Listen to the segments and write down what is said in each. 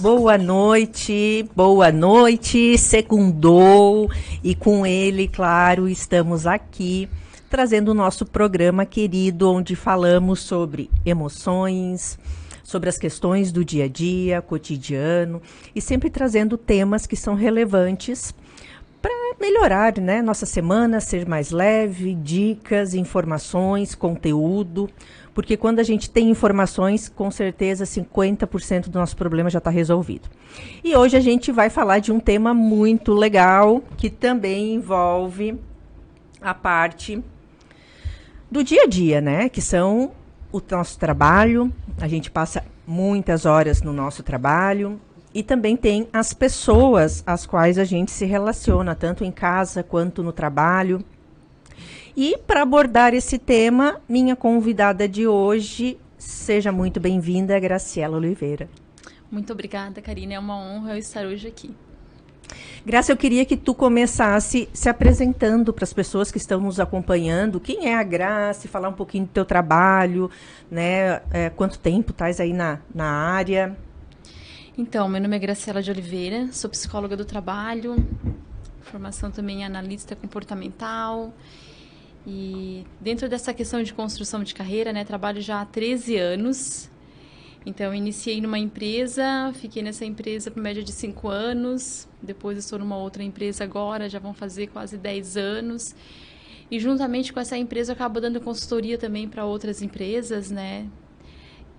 boa noite, segundou e com ele, claro, estamos aqui trazendo o nosso programa querido, onde falamos sobre emoções, sobre as questões do dia a dia, cotidiano e sempre trazendo temas que são relevantes para melhorar, né, nossa semana, ser mais leve, dicas, informações, conteúdo, porque quando a gente tem informações, com certeza 50% do nosso problema já está resolvido. E hoje a gente vai falar de um tema muito legal, que também envolve a parte do dia a dia, né, que são o nosso trabalho, a gente passa muitas horas no nosso trabalho, e também tem as pessoas às quais a gente se relaciona, tanto em casa quanto no trabalho. E para abordar esse tema, minha convidada de hoje, seja muito bem-vinda, Graciela Oliveira. Muito obrigada, Karina. É uma honra eu estar hoje aqui. Graça, eu queria que tu começasse se apresentando para as pessoas que estão nos acompanhando. Quem é a Graça? Falar um pouquinho do teu trabalho, né? Quanto tempo estás aí na área? Então, meu nome é Graciela de Oliveira, sou psicóloga do trabalho, formação também em analista comportamental. E dentro dessa questão de construção de carreira, né, trabalho já há 13 anos. Então, iniciei numa empresa, fiquei nessa empresa por média de 5 anos. Depois estou numa outra empresa agora, já vão fazer quase 10 anos. E juntamente com essa empresa, eu acabo dando consultoria também para outras empresas, né?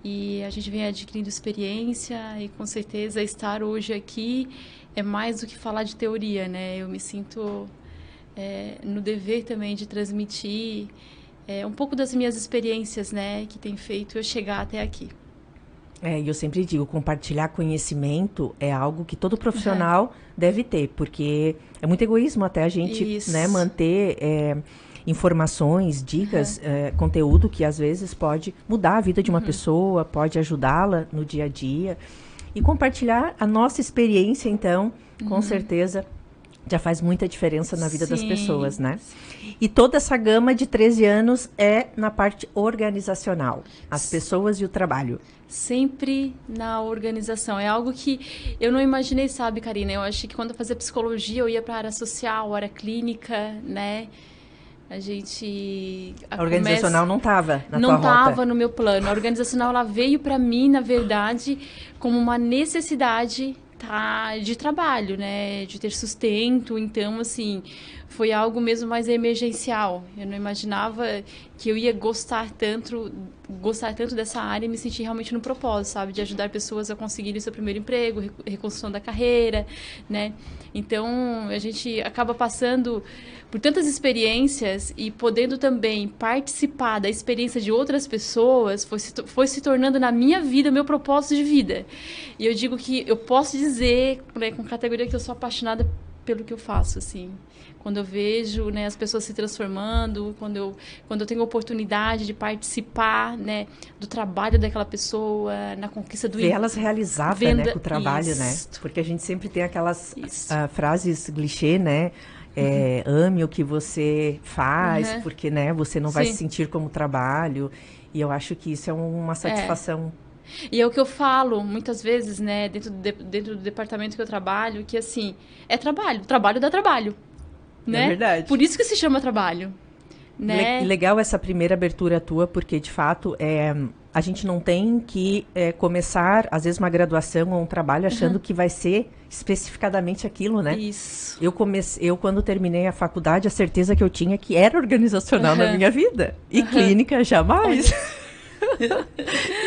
E a gente vem adquirindo experiência e, com certeza, estar hoje aqui é mais do que falar de teoria, né? Eu me sinto no dever também de transmitir um pouco das minhas experiências, né? Que tem feito eu chegar até aqui. E eu sempre digo, compartilhar conhecimento é algo que todo profissional deve ter, porque é muito egoísmo até a gente, né, manter informações, dicas, conteúdo que às vezes pode mudar a vida de uma pessoa, pode ajudá-la no dia a dia. E compartilhar a nossa experiência, então, com certeza, já faz muita diferença na vida das pessoas, né? E toda essa gama de 13 anos é na parte organizacional, as pessoas e o trabalho. Sempre na organização. É algo que eu não imaginei, sabe, Karina? Eu achei que quando eu fazia psicologia eu ia para a área social, área clínica, né? A organizacional não estava na tua rota? Não estava no meu plano. A organizacional ela veio para mim, na verdade, como uma necessidade de trabalho, né? De ter sustento. Então, assim, foi algo mesmo mais emergencial. Eu não imaginava que eu ia gostar tanto dessa área e me sentir realmente no propósito, sabe? De ajudar pessoas a conseguirem seu primeiro emprego, reconstrução da carreira, né? Então, a gente acaba passando por tantas experiências e podendo também participar da experiência de outras pessoas, foi se tornando na minha vida o meu propósito de vida. E eu digo que eu posso dizer, né, com categoria, que eu sou apaixonada pelo que eu faço, assim. Quando eu vejo, né, as pessoas se transformando, quando eu tenho a oportunidade de participar, né, do trabalho daquela pessoa, na conquista do... Ver elas realizadas, né, com o trabalho, né? Porque a gente sempre tem aquelas frases clichê, né? Ame o que você faz, porque, né, você não vai se sentir como trabalho. E eu acho que isso é uma satisfação. E é o que eu falo muitas vezes, né, dentro do departamento que eu trabalho, que assim, trabalho dá trabalho, né? É verdade. Por isso que se chama trabalho, né? Legal essa primeira abertura tua, porque de fato a gente não tem que começar, às vezes, uma graduação ou um trabalho achando que vai ser especificadamente aquilo, né? Isso. Eu, quando terminei a faculdade, a certeza que eu tinha que era organizacional na minha vida. E clínica, jamais.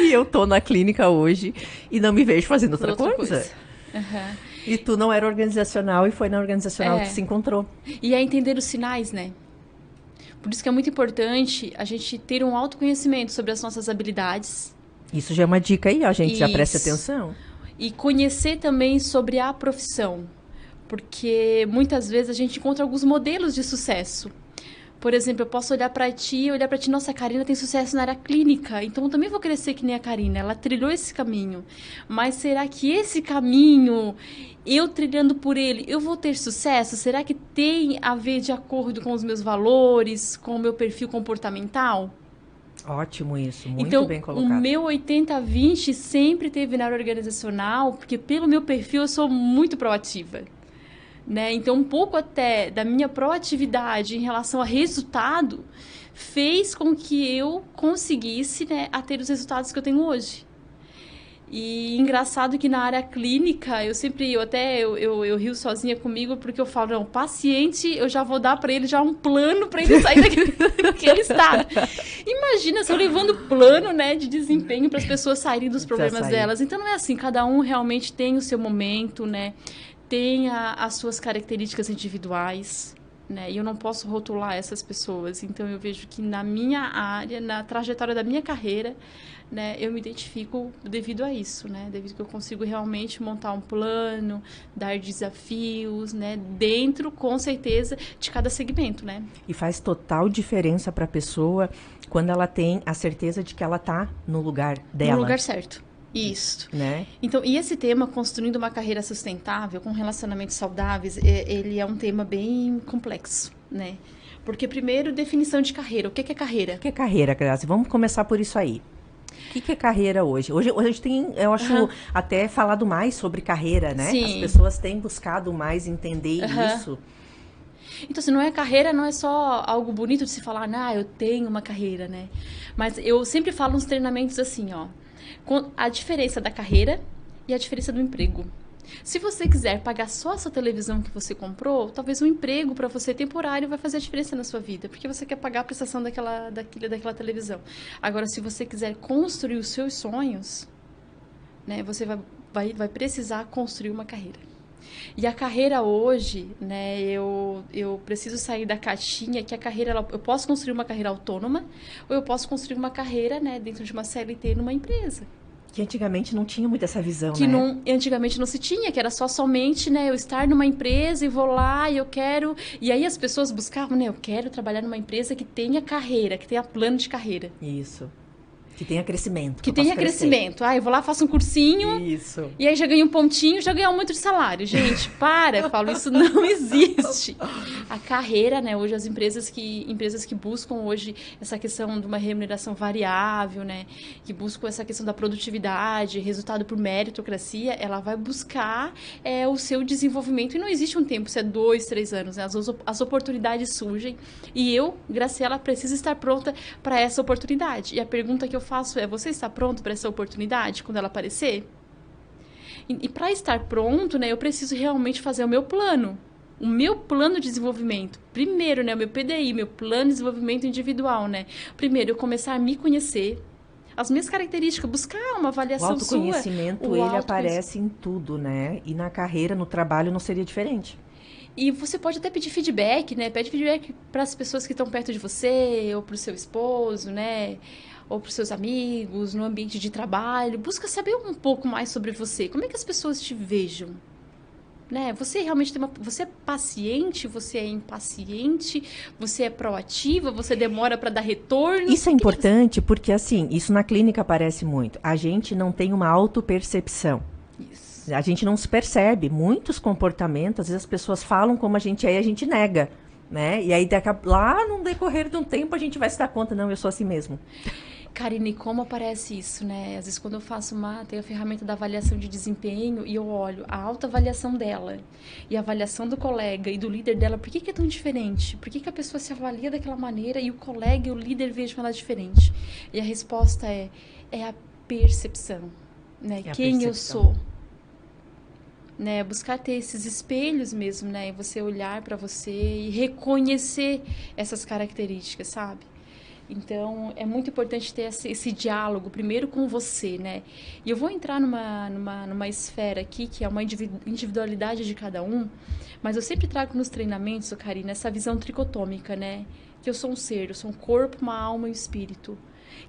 E eu tô na clínica hoje e não me vejo fazendo outra coisa. E tu não era organizacional e foi na organizacional que se encontrou. E é entender os sinais, né? Por isso que é muito importante a gente ter um autoconhecimento sobre as nossas habilidades. Isso já é uma dica aí, ó, gente, já preste atenção. E conhecer também sobre a profissão. Porque muitas vezes a gente encontra alguns modelos de sucesso. Por exemplo, eu posso olhar para ti, nossa, a Karina tem sucesso na área clínica, então eu também vou crescer que nem a Karina, ela trilhou esse caminho. Mas será que esse caminho, eu trilhando por ele, eu vou ter sucesso? Será que tem a ver de acordo com os meus valores, com o meu perfil comportamental? Ótimo isso, muito Então, bem o colocado. meu 80-20 sempre teve na área organizacional, porque pelo meu perfil eu sou muito proativa. Né? Então, um pouco até da minha proatividade em relação a resultado fez com que eu conseguisse, né, a ter os resultados que eu tenho hoje. E engraçado que na área clínica, eu rio sozinha comigo, porque eu falo, não, paciente, eu já vou dar para ele já um plano para ele sair daquele estado. Imagina se eu levando plano, né, de desempenho para as pessoas saírem dos problemas delas. Então não é assim, cada um realmente tem o seu momento, né, tem as suas características individuais. Né? E eu não posso rotular essas pessoas. Então, eu vejo que na minha área, na trajetória da minha carreira, né, eu me identifico devido a isso, né? Devido que eu consigo realmente montar um plano, dar desafios, né? Dentro, com certeza, de cada segmento, né? E faz total diferença para a pessoa quando ela tem a certeza de que ela está no lugar dela. No lugar certo. Isso. Né? Então, e esse tema, construindo uma carreira sustentável, com relacionamentos saudáveis, ele é um tema bem complexo, né? Porque, primeiro, definição de carreira. O que é carreira? O que é carreira, Grazi? Vamos começar por isso aí. O que é carreira hoje? Hoje a gente tem, eu acho, até falado mais sobre carreira, né? Sim. As pessoas têm buscado mais entender isso. Então, se não é carreira, não é só algo bonito de se falar, eu tenho uma carreira, né? Mas eu sempre falo nos treinamentos assim, ó. A diferença da carreira e a diferença do emprego. Se você quiser pagar só essa televisão que você comprou, talvez um emprego para você temporário vai fazer a diferença na sua vida, porque você quer pagar a prestação daquela televisão. Agora, se você quiser construir os seus sonhos, né, você vai precisar construir uma carreira. E a carreira hoje, né, eu preciso sair da caixinha, que a carreira, eu posso construir uma carreira autônoma, ou eu posso construir uma carreira, né, dentro de uma CLT numa empresa. Que antigamente não tinha muito essa visão, que né? Antigamente não se tinha, que era somente, né, eu estar numa empresa e vou lá e eu quero... E aí as pessoas buscavam, né, eu quero trabalhar numa empresa que tenha carreira, que tenha plano de carreira. Isso. Que tenha crescimento. Que tenha crescimento. Eu vou lá, faço um cursinho. Isso. E aí já ganho um pontinho, já ganho um aumento de salário. Gente, eu falo, isso não existe. A carreira, né? Hoje as empresas que buscam hoje essa questão de uma remuneração variável, né? Que buscam essa questão da produtividade, resultado por meritocracia, ela vai buscar o seu desenvolvimento. E não existe um tempo, se é 2, 3 anos, né? As oportunidades surgem. E eu, Graciela, preciso estar pronta para essa oportunidade. E a pergunta que eu faço é, você está pronto para essa oportunidade quando ela aparecer? E para estar pronto, né, eu preciso realmente fazer o meu plano de desenvolvimento. Primeiro, né, o meu PDI, meu plano de desenvolvimento individual, né? Primeiro, eu começar a me conhecer, as minhas características, buscar uma avaliação sua. O autoconhecimento, ele aparece em tudo, né? E na carreira, no trabalho, não seria diferente. E você pode até pedir feedback, né? Pede feedback para as pessoas que estão perto de você, ou para o seu esposo, né? Ou para os seus amigos, no ambiente de trabalho. Busca saber um pouco mais sobre você. Como é que as pessoas te vejam? Né? Você realmente você é paciente? Você é impaciente? Você é proativa? Você demora para dar retorno? Isso é importante porque, assim, isso na clínica aparece muito. A gente não tem uma autopercepção. Isso. A gente não se percebe. Muitos comportamentos, às vezes as pessoas falam como a gente é e a gente nega. Né? E aí, lá no decorrer de um tempo, a gente vai se dar conta, não, eu sou assim mesmo. Karine, como aparece isso, né? Às vezes quando eu faço tenho a ferramenta da avaliação de desempenho e eu olho a autoavaliação dela e a avaliação do colega e do líder dela, por que é tão diferente? Por que a pessoa se avalia daquela maneira e o colega e o líder vejam ela diferente? E a resposta é a percepção, né? Quem eu sou. Né, buscar ter esses espelhos mesmo, né, e você olhar para você e reconhecer essas características, sabe? Então, é muito importante ter esse diálogo, primeiro com você, né? E eu vou entrar numa esfera aqui, que é uma individualidade de cada um, mas eu sempre trago nos treinamentos, Karina, essa visão tricotômica, né? Que eu sou um ser, eu sou um corpo, uma alma e um espírito.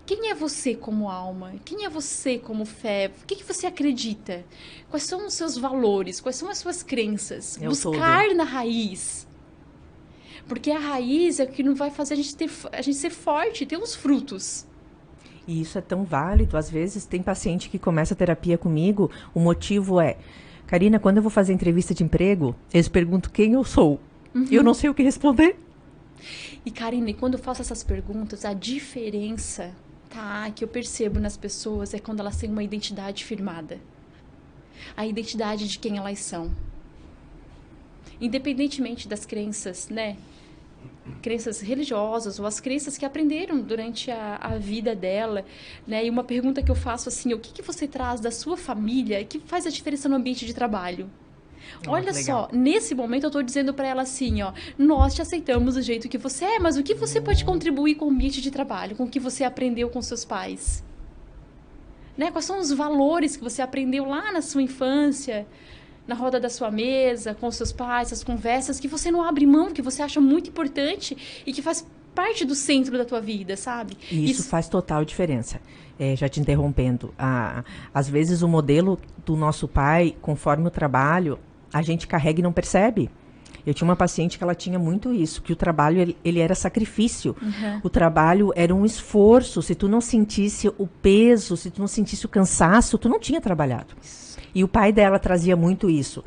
Quem é você como alma? Quem é você como fé? O que você acredita? Quais são os seus valores? Quais são as suas crenças? Buscar na raiz. Porque a raiz é o que não vai fazer a gente ser forte, ter uns frutos. E isso é tão válido. Às vezes tem paciente que começa a terapia comigo, o motivo é, Karina, quando eu vou fazer entrevista de emprego, eles perguntam quem eu sou. Eu não sei o que responder. E, Karine, quando eu faço essas perguntas, a diferença, tá, que eu percebo nas pessoas é quando elas têm uma identidade firmada. A identidade de quem elas são. Independentemente das crenças, né? Crenças religiosas ou as crenças que aprenderam durante a vida dela, né? E uma pergunta que eu faço assim, o que você traz da sua família que faz a diferença no ambiente de trabalho? Olha só, nesse momento eu estou dizendo para ela assim, ó, nós te aceitamos do jeito que você é, mas o que você pode contribuir com o ambiente de trabalho, com o que você aprendeu com seus pais? Né? Quais são os valores que você aprendeu lá na sua infância, na roda da sua mesa, com seus pais, as conversas que você não abre mão, que você acha muito importante e que faz parte do centro da tua vida, sabe? Isso faz total diferença. Já te interrompendo, às vezes o modelo do nosso pai, conforme o trabalho, a gente carrega e não percebe. Eu tinha uma paciente que ela tinha muito isso, que o trabalho ele era sacrifício. Uhum. O trabalho era um esforço. Se tu não sentisse o peso, se tu não sentisse o cansaço, tu não tinha trabalhado. E o pai dela trazia muito isso.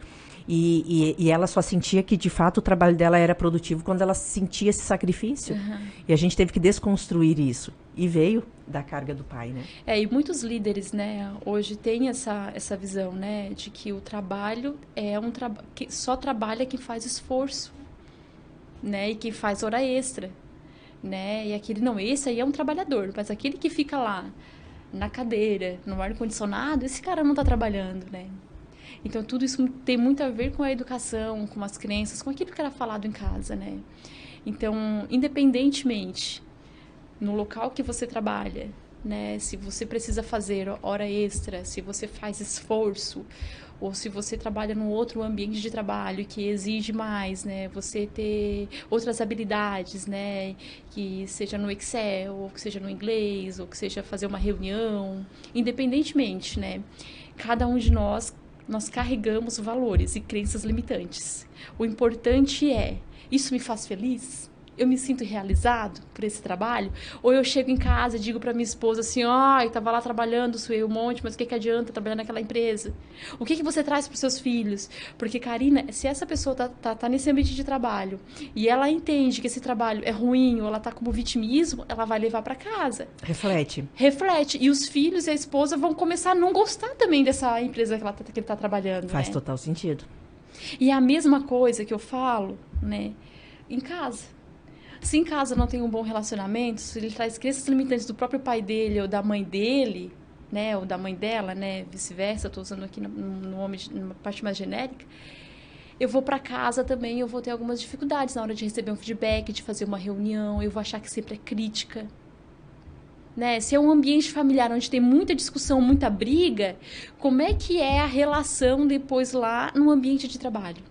E ela só sentia que, de fato, o trabalho dela era produtivo quando ela sentia esse sacrifício. Uhum. E a gente teve que desconstruir isso. E veio da carga do pai, né? E muitos líderes, né, hoje têm essa visão, né, de que o trabalho é um trabalho que só trabalha quem faz esforço, né, e quem faz hora extra, né? E aquele não, esse aí é um trabalhador, mas aquele que fica lá na cadeira, no ar-condicionado, esse cara não está trabalhando, né? Então, tudo isso tem muito a ver com a educação, com as crenças, com aquilo que era falado em casa, né? Então, independentemente no local que você trabalha, né? Se você precisa fazer hora extra, se você faz esforço, ou se você trabalha num outro ambiente de trabalho que exige mais, né? Você ter outras habilidades, né? Que seja no Excel, ou que seja no inglês, ou que seja fazer uma reunião, independentemente, né? Cada um de nós carregamos valores e crenças limitantes. O importante é, isso me faz feliz? Eu me sinto realizado por esse trabalho? Ou eu chego em casa e digo para minha esposa assim, estava lá trabalhando, suei um monte, mas o que adianta trabalhar naquela empresa? O que você traz para os seus filhos? Porque, Karina, se essa pessoa tá nesse ambiente de trabalho e ela entende que esse trabalho é ruim ou ela tá como vitimismo, ela vai levar para casa. Reflete. E os filhos e a esposa vão começar a não gostar também dessa empresa que ele tá trabalhando. Faz total sentido. E é a mesma coisa que eu falo, né, em casa. Se em casa não tem um bom relacionamento, se ele traz crenças limitantes do próprio pai dele ou da mãe dele, né, ou da mãe dela, né, vice-versa, estou usando aqui numa parte mais genérica, eu vou para casa também, eu vou ter algumas dificuldades na hora de receber um feedback, de fazer uma reunião, eu vou achar que sempre é crítica. Né? Se é um ambiente familiar onde tem muita discussão, muita briga, como é que é a relação depois lá no ambiente de trabalho?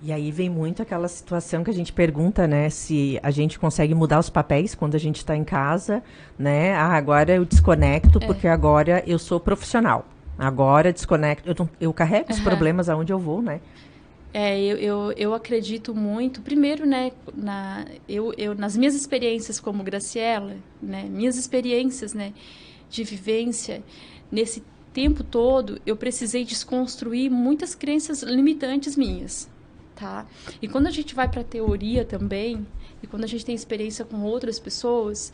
E aí vem muito aquela situação que a gente pergunta, né, se a gente consegue mudar os papéis quando a gente está em casa, né? Agora eu desconecto porque agora eu sou profissional. Agora desconecto, eu carrego os problemas aonde eu vou, né? Eu acredito muito, primeiro, né, nas minhas experiências como Graciela, né, minhas experiências, né, de vivência, nesse tempo todo, eu precisei desconstruir muitas crenças limitantes minhas. Tá? E quando a gente vai para a teoria também, e quando a gente tem experiência com outras pessoas,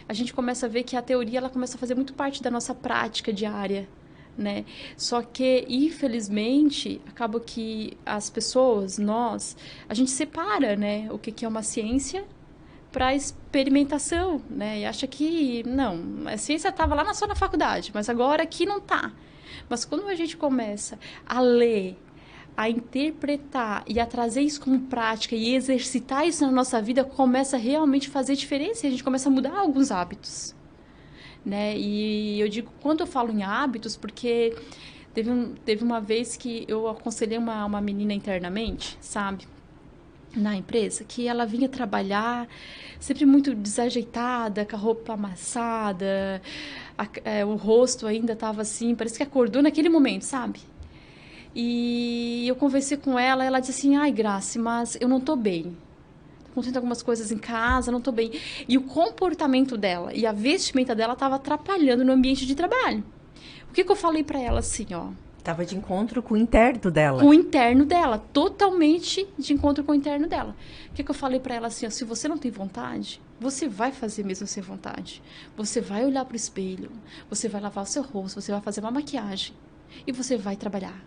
a gente começa a ver que a teoria ela começa a fazer muito parte da nossa prática diária, né? Só que, infelizmente, acaba que as pessoas, a gente separa, né, o que é uma ciência para experimentação, né? E acha que, não, a ciência estava lá só na faculdade, mas agora aqui não está. Mas quando a gente começa a ler, a interpretar e a trazer isso como prática e exercitar isso na nossa vida, começa a realmente fazer diferença e a gente começa a mudar alguns hábitos, né? E eu digo, quando eu falo em hábitos, porque teve uma vez que eu aconselhei uma menina internamente, sabe? Na empresa, que ela vinha trabalhar sempre muito desajeitada, com a roupa amassada, o rosto ainda estava assim, parece que acordou naquele momento, sabe? E eu conversei com ela, ela disse assim, ai, Grace, mas eu não tô bem. Tô acontecendo algumas coisas em casa, não tô bem. E o comportamento dela e a vestimenta dela estava atrapalhando no ambiente de trabalho. O que eu falei para ela assim, Tava de encontro com o interno dela. Com o interno dela, totalmente de encontro com o interno dela. O que eu falei para ela assim, ó, se você não tem vontade, você vai fazer mesmo sem vontade. Você vai olhar pro espelho, você vai lavar o seu rosto, você vai fazer uma maquiagem e você vai trabalhar.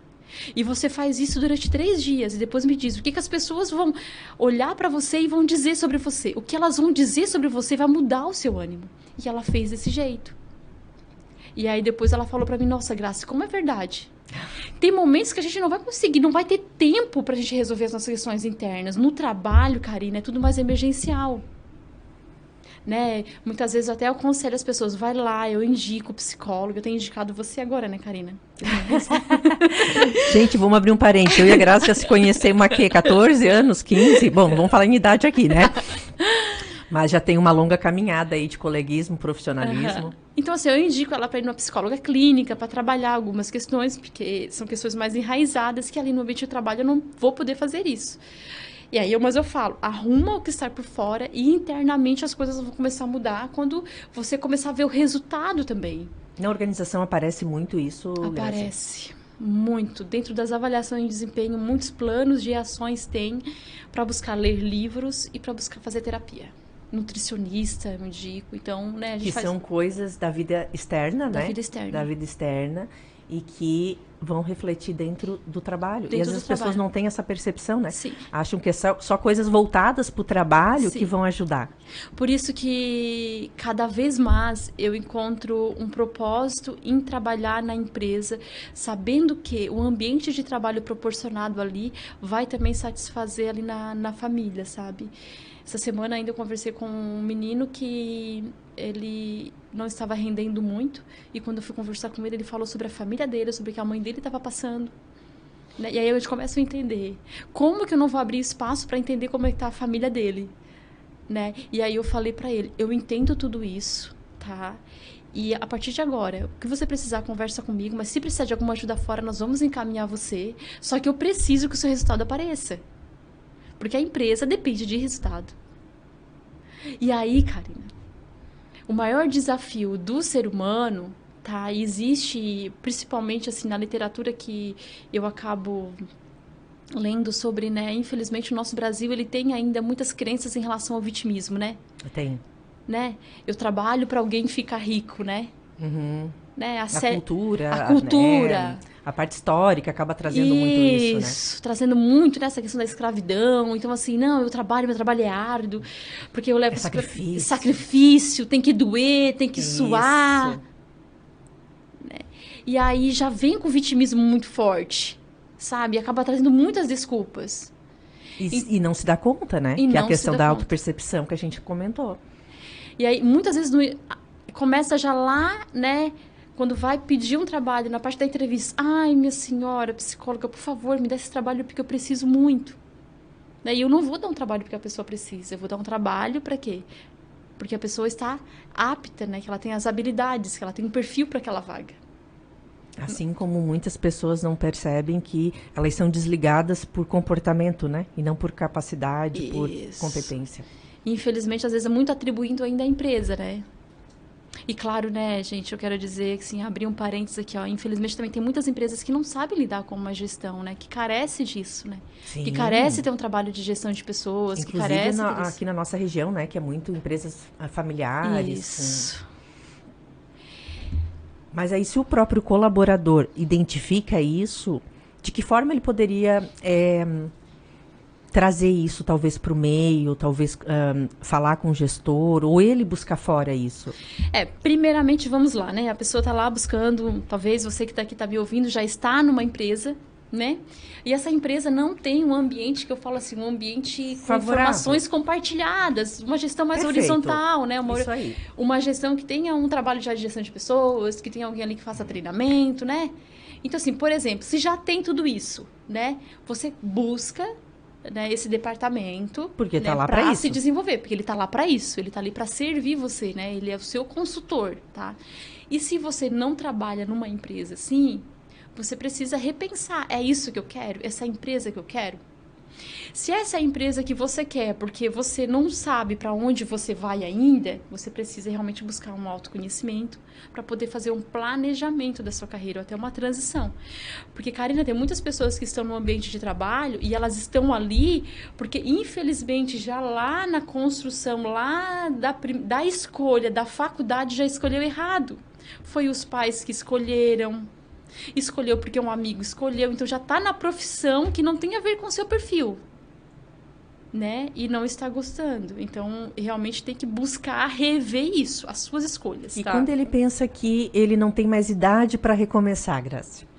E você faz isso durante 3 dias e depois me diz o que as pessoas vão olhar para você e vão dizer sobre você. O que elas vão dizer sobre você vai mudar o seu ânimo. E ela fez desse jeito. E aí depois ela falou para mim, nossa, Graça, como é verdade. Tem momentos que a gente não vai conseguir, não vai ter tempo pra gente resolver as nossas questões internas. No trabalho, Karina, é tudo mais emergencial. Né? Muitas vezes eu até aconselho as pessoas, vai lá, eu indico o psicólogo. Eu tenho indicado você agora, né, Karina? Gente, vamos abrir um parênteses. Eu e a Graça já se conhecemos aqui, 14 anos, 15. Bom, não vamos falar em idade aqui, né? Mas já tem uma longa caminhada aí de coleguismo, profissionalismo. Então, assim, eu indico ela para ir numa psicóloga clínica, para trabalhar algumas questões, porque são questões mais enraizadas que ali no ambiente de trabalho eu não vou poder fazer isso. E aí, mas eu falo, arruma o que está por fora e internamente as coisas vão começar a mudar quando você começar a ver o resultado também. Na organização aparece muito isso, Aparece. Graça? Muito. Dentro das avaliações de desempenho, muitos planos de ações tem para buscar ler livros e para buscar fazer terapia. Nutricionista, eu indico. Então, né, a gente são coisas da vida externa, da né? Vida externa. Da vida externa e que vão refletir dentro do trabalho. Dentro e às vezes as pessoas não têm essa percepção, né? Sim. Acham que é só coisas voltadas para o trabalho que vão ajudar. Por isso que cada vez mais eu encontro um propósito em trabalhar na empresa, sabendo que o ambiente de trabalho proporcionado ali vai também satisfazer ali na família, sabe? Essa semana ainda eu conversei com um menino que ele não estava rendendo muito. E quando eu fui conversar com ele, ele falou sobre a família dele, sobre o que a mãe dele estava passando. Né? E aí eu começo a entender. Como que eu não vou abrir espaço para entender como é que está a família dele? Né? E aí eu falei para ele, eu entendo tudo isso, tá? E a partir de agora, o que você precisar, conversa comigo. Mas se precisar de alguma ajuda fora, nós vamos encaminhar você. Só que eu preciso que o seu resultado apareça. Porque a empresa depende de resultado. E aí, Karina, o maior desafio do ser humano, tá? Existe, principalmente assim, na literatura que eu acabo lendo sobre, né? Infelizmente, o nosso Brasil, ele tem ainda muitas crenças em relação ao vitimismo, né? Tem. Né? Eu trabalho para alguém ficar rico, né? Uhum. Né? A cultura. A cultura. Né? A parte histórica acaba trazendo muito isso, né? Isso, trazendo muito nessa questão da escravidão. Então, assim, não, meu trabalho é árduo, porque eu levo... sacrifício, tem que doer, tem que suar. Né? E aí já vem com o vitimismo muito forte, sabe? Acaba trazendo muitas desculpas. E não se dá conta, né? Que é a questão da autopercepção que a gente comentou. E aí, muitas vezes, começa já lá, né? Quando vai pedir um trabalho, na parte da entrevista, ai, minha senhora, psicóloga, por favor, me dá esse trabalho porque eu preciso muito. E eu não vou dar um trabalho porque a pessoa precisa, eu vou dar um trabalho para quê? Porque a pessoa está apta, né? Que ela tem as habilidades, que ela tem um perfil para aquela vaga. Assim como muitas pessoas não percebem que elas são desligadas por comportamento, né? E não por capacidade, por competência. Infelizmente, às vezes é muito atribuindo ainda à empresa, né? E claro, né, gente, eu quero dizer que, assim, abrir um parênteses aqui, ó, infelizmente também tem muitas empresas que não sabem lidar com uma gestão, né, que carece disso, né, Sim. que carece ter um trabalho de gestão de pessoas, inclusive, que carece aqui na nossa região, né, que é muito empresas familiares. Isso. Mas aí, se o próprio colaborador identifica isso, de que forma ele poderia trazer isso talvez para o meio, talvez falar com o gestor, ou ele buscar fora isso? Primeiramente, vamos lá, né? A pessoa está lá buscando, talvez você que está aqui, está me ouvindo, já está numa empresa, né? E essa empresa não tem um ambiente, que eu falo assim, um ambiente com informações compartilhadas, uma gestão mais horizontal, né? Uma gestão que tenha um trabalho já de gestão de pessoas, que tenha alguém ali que faça treinamento, né? Então, assim, por exemplo, se já tem tudo isso, né? Você busca... Né, esse departamento, porque né, tá lá para se desenvolver, porque ele tá lá para isso, ele tá ali para servir você, né? Ele é o seu consultor, tá? E se você não trabalha numa empresa assim, você precisa repensar, é isso que eu quero? Essa empresa que eu quero? Se essa é a empresa que você quer, porque você não sabe para onde você vai ainda, você precisa realmente buscar um autoconhecimento para poder fazer um planejamento da sua carreira, ou até uma transição. Porque, Karina, tem muitas pessoas que estão no ambiente de trabalho e elas estão ali porque, infelizmente, já lá na construção, lá da escolha, da faculdade, já escolheu errado. Foi os pais que escolheu porque um amigo escolheu, então já está na profissão que não tem a ver com o seu perfil, né? E não está gostando. Então, realmente tem que buscar rever isso, as suas escolhas, E tá? quando ele pensa que ele não tem mais idade para recomeçar, Graça?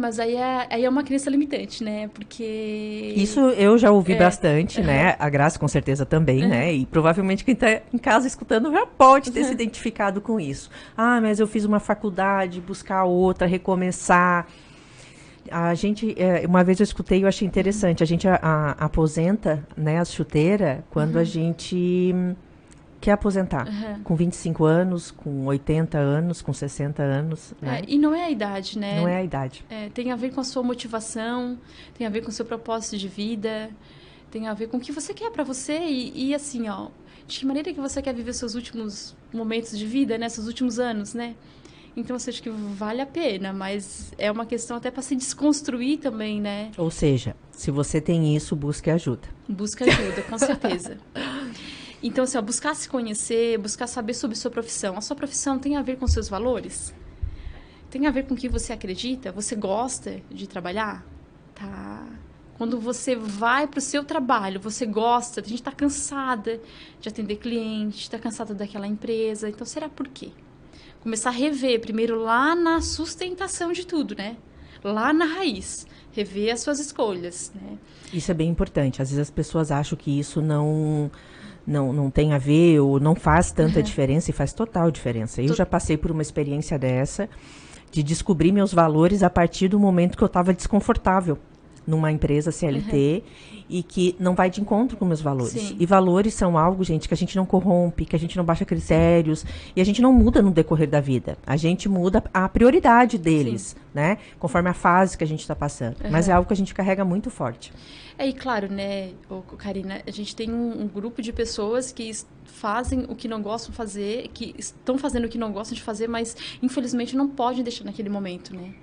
Mas aí é uma crença limitante, né? Porque... Isso eu já ouvi bastante, né? A Graça com certeza também, né? E provavelmente quem está em casa escutando já pode ter se identificado com isso. Ah, mas eu fiz uma faculdade, buscar outra, recomeçar. A gente, uma vez eu escutei e eu achei interessante. A gente aposenta, né, as chuteiras quando a gente quer aposentar. Com 25 anos, com 80 anos, com 60 anos, né? E não é a idade, né? Não é a idade. Tem a ver com a sua motivação, tem a ver com o seu propósito de vida, tem a ver com o que você quer pra você e assim, ó, de que maneira que você quer viver seus últimos momentos de vida, né? Seus últimos anos, né? Então, você acha que vale a pena, mas é uma questão até para se desconstruir também, né? Ou seja, se você tem isso, busque ajuda. Busca ajuda, com certeza. Então, assim, ó, buscar se conhecer, buscar saber sobre sua profissão. A sua profissão tem a ver com seus valores? Tem a ver com o que você acredita? Você gosta de trabalhar? Tá. Quando você vai para o seu trabalho, você gosta, a gente está cansada de atender cliente, está cansada daquela empresa. Então, será por quê? Começar a rever, primeiro lá na sustentação de tudo, né? Lá na raiz. Rever as suas escolhas, né? Isso é bem importante. Às vezes as pessoas acham que isso não tem a ver ou não faz tanta diferença e faz total diferença. Eu já passei por uma experiência dessa, de descobrir meus valores a partir do momento que eu estava desconfortável numa empresa CLT e que não vai de encontro com meus valores. Sim. E valores são algo, gente, que a gente não corrompe, que a gente não baixa critérios e a gente não muda no decorrer da vida. A gente muda a prioridade deles, né? Conforme a fase que a gente está passando. Mas é algo que a gente carrega muito forte. E claro, né, Karina, a gente tem um grupo de pessoas que fazem o que não gostam de fazer, que estão fazendo o que não gostam de fazer, mas infelizmente não podem deixar naquele momento, né?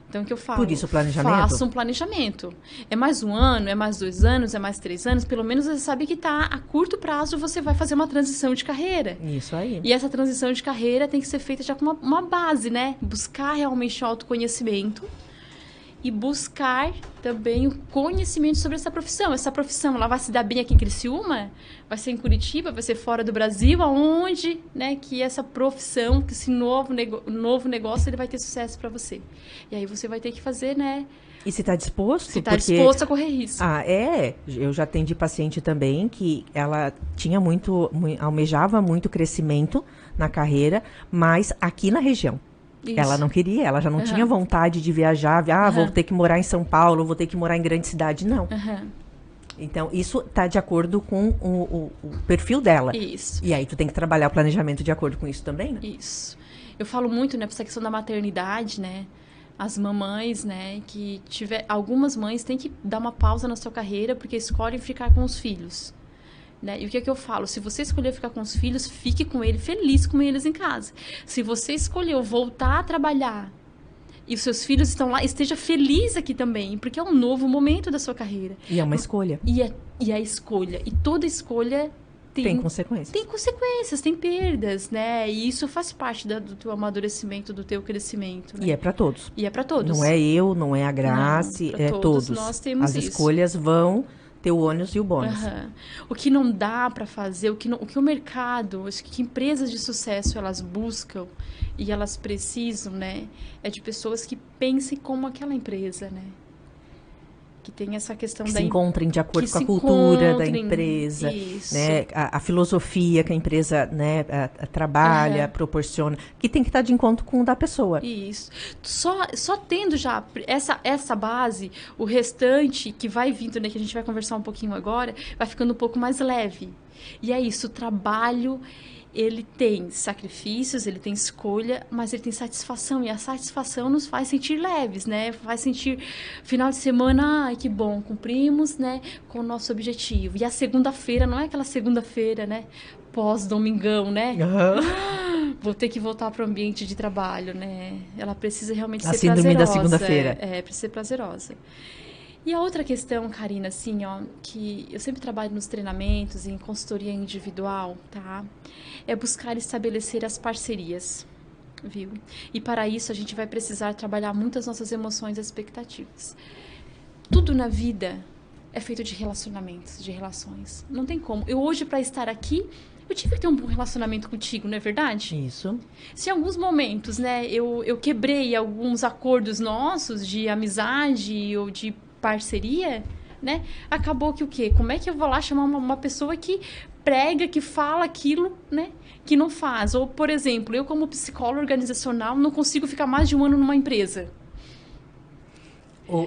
Então, o que eu falo? Por isso o planejamento? Faça um planejamento. É mais 1 ano, é mais 2 anos, é mais 3 anos, pelo menos você sabe que a curto prazo você vai fazer uma transição de carreira. Isso aí. E essa transição de carreira tem que ser feita já com uma base, né? Buscar realmente o autoconhecimento e buscar também o conhecimento sobre essa profissão. Essa profissão, ela vai se dar bem aqui em Criciúma? Vai ser em Curitiba? Vai ser fora do Brasil? Aonde, né, que essa profissão, que esse novo negócio, ele vai ter sucesso para você? E aí você vai ter que fazer, né? E se está disposto? Se está disposto a correr risco. Eu já atendi paciente também que ela tinha almejava muito crescimento na carreira, mas aqui na região. Isso. Ela não queria, ela já não tinha vontade de viajar. Vou ter que morar em São Paulo, vou ter que morar em grande cidade. Não. Então, isso está de acordo com o perfil dela. Isso. E aí, tu tem que trabalhar o planejamento de acordo com isso também, né? Isso. Eu falo muito, né, para essa questão da maternidade, né? As mamães, né, algumas mães têm que dar uma pausa na sua carreira porque escolhem ficar com os filhos. Né? E o que é que eu falo? Se você escolheu ficar com os filhos, fique com ele, feliz com eles em casa. Se você escolheu voltar a trabalhar e os seus filhos estão lá, esteja feliz aqui também, porque é um novo momento da sua carreira. E é uma escolha. E a escolha. E toda escolha tem consequências. Tem consequências, tem perdas, né? E isso faz parte do teu amadurecimento, do teu crescimento. Né? E é para todos. E é para todos. Não é eu, não é a Grace, é todos. Nós temos As escolhas vão ter o ônus e o bônus. O que não dá para fazer, o que o mercado, acho que empresas de sucesso elas buscam e elas precisam, né? É de pessoas que pensem como aquela empresa, né? Que tem essa questão que se encontrem de acordo com a cultura da empresa, né? A filosofia que a empresa, né, trabalha, proporciona, que tem que estar de encontro com o da pessoa. Isso. Só tendo já essa base, o restante que vai vindo, né, que a gente vai conversar um pouquinho agora, vai ficando um pouco mais leve. E é isso, o trabalho ele tem sacrifícios, ele tem escolha, mas ele tem satisfação. E a satisfação nos faz sentir leves, né? Faz sentir, final de semana, ai, que bom, cumprimos, né, com o nosso objetivo. E a segunda-feira, não é aquela segunda-feira, né, pós-domingão, né? Uhum. Vou ter que voltar para o ambiente de trabalho, né? Ela precisa realmente ser síndrome prazerosa. da segunda-feira. Precisa ser prazerosa. E a outra questão, Karina, assim, ó, que eu sempre trabalho nos treinamentos, em consultoria individual, tá? É buscar estabelecer as parcerias, viu? E para isso a gente vai precisar trabalhar muito as nossas emoções e expectativas. Tudo na vida é feito de relacionamentos, de relações. Não tem como. Eu hoje, para estar aqui, eu tive que ter um bom relacionamento contigo, não é verdade? Isso. Se em alguns momentos, né, eu quebrei alguns acordos nossos de amizade ou de parceria, né? Acabou que o quê? Como é que eu vou lá chamar uma pessoa que prega, que fala aquilo, né? Que não faz. Ou, por exemplo, eu como psicóloga organizacional não consigo ficar mais de um ano numa empresa.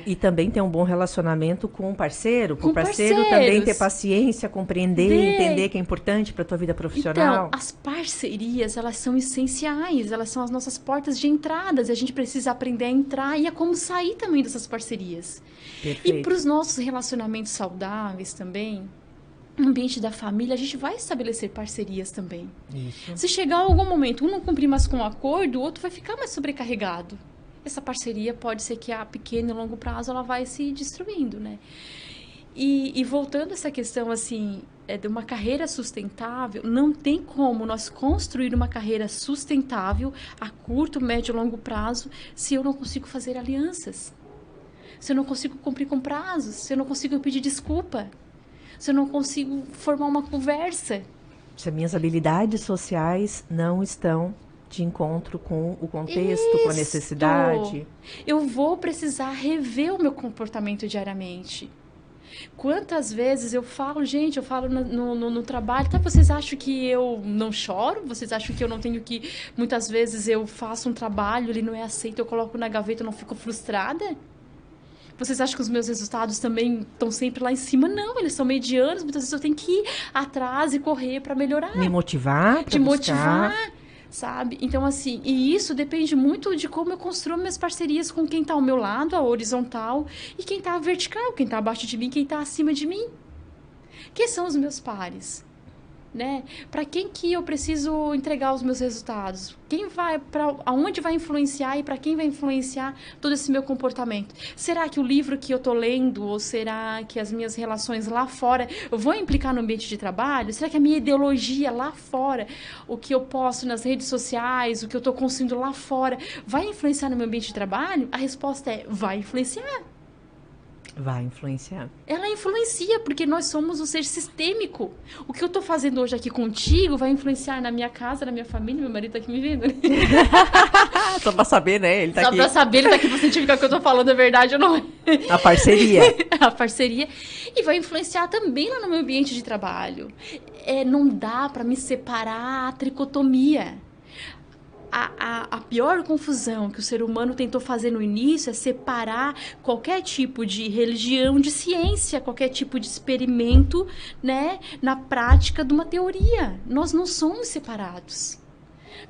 E também ter um bom relacionamento com o parceiro. Com o parceiro parceiros. também ter paciência, compreender, entender que é importante para a tua vida profissional. Então, as parcerias, elas são essenciais, elas são as nossas portas de entradas. E a gente precisa aprender a entrar e a como sair também dessas parcerias. Perfeito. E para os nossos relacionamentos saudáveis também, no ambiente da família, a gente vai estabelecer parcerias também. Isso. Se chegar algum momento, um não cumprir mais com o acordo, o outro vai ficar mais sobrecarregado. Essa parceria pode ser que a pequeno e longo prazo ela vai se destruindo, né? E voltando a essa questão, assim, de uma carreira sustentável, não tem como nós construir uma carreira sustentável a curto, médio e longo prazo se eu não consigo fazer alianças, se eu não consigo cumprir com prazos, se eu não consigo pedir desculpa, se eu não consigo formar uma conversa. Se as minhas habilidades sociais não estão de encontro com o contexto, com a necessidade. Eu vou precisar rever o meu comportamento diariamente. Quantas vezes eu falo, gente, eu falo no trabalho, tá, vocês acham que eu não choro? Vocês acham que eu não tenho que... Muitas vezes eu faço um trabalho, ele não é aceito, eu coloco na gaveta e não fico frustrada? Vocês acham que os meus resultados também estão sempre lá em cima? Não, eles são medianos, muitas vezes eu tenho que ir atrás e correr para melhorar. Me motivar, te motivar, sabe? Então, assim, e isso depende muito de como eu construo minhas parcerias com quem está ao meu lado, a horizontal, e quem está vertical, quem está abaixo de mim, quem está acima de mim. Quem são os meus pares? Né? Para quem que eu preciso entregar os meus resultados? Quem vai, para aonde vai influenciar e para quem vai influenciar todo esse meu comportamento? Será que o livro que eu estou lendo ou será que as minhas relações lá fora vão implicar no ambiente de trabalho? Será que a minha ideologia lá fora, o que eu posto nas redes sociais, o que eu estou construindo lá fora, vai influenciar no meu ambiente de trabalho? A resposta é: vai influenciar. Vai influenciar. Ela influencia, porque nós somos um ser sistêmico. O que eu estou fazendo hoje aqui contigo vai influenciar na minha casa, na minha família. Meu marido tá aqui me vendo. Só pra saber, né? Ele tá Só aqui. pra saber, ele tá aqui pra certificar que eu tô falando é verdade ou não é. A parceria. A parceria. E vai influenciar também lá no meu ambiente de trabalho. Não dá pra me separar a tricotomia. A pior confusão que o ser humano tentou fazer no início é separar qualquer tipo de religião de ciência, qualquer tipo de experimento, né, na prática de uma teoria. Nós não somos separados.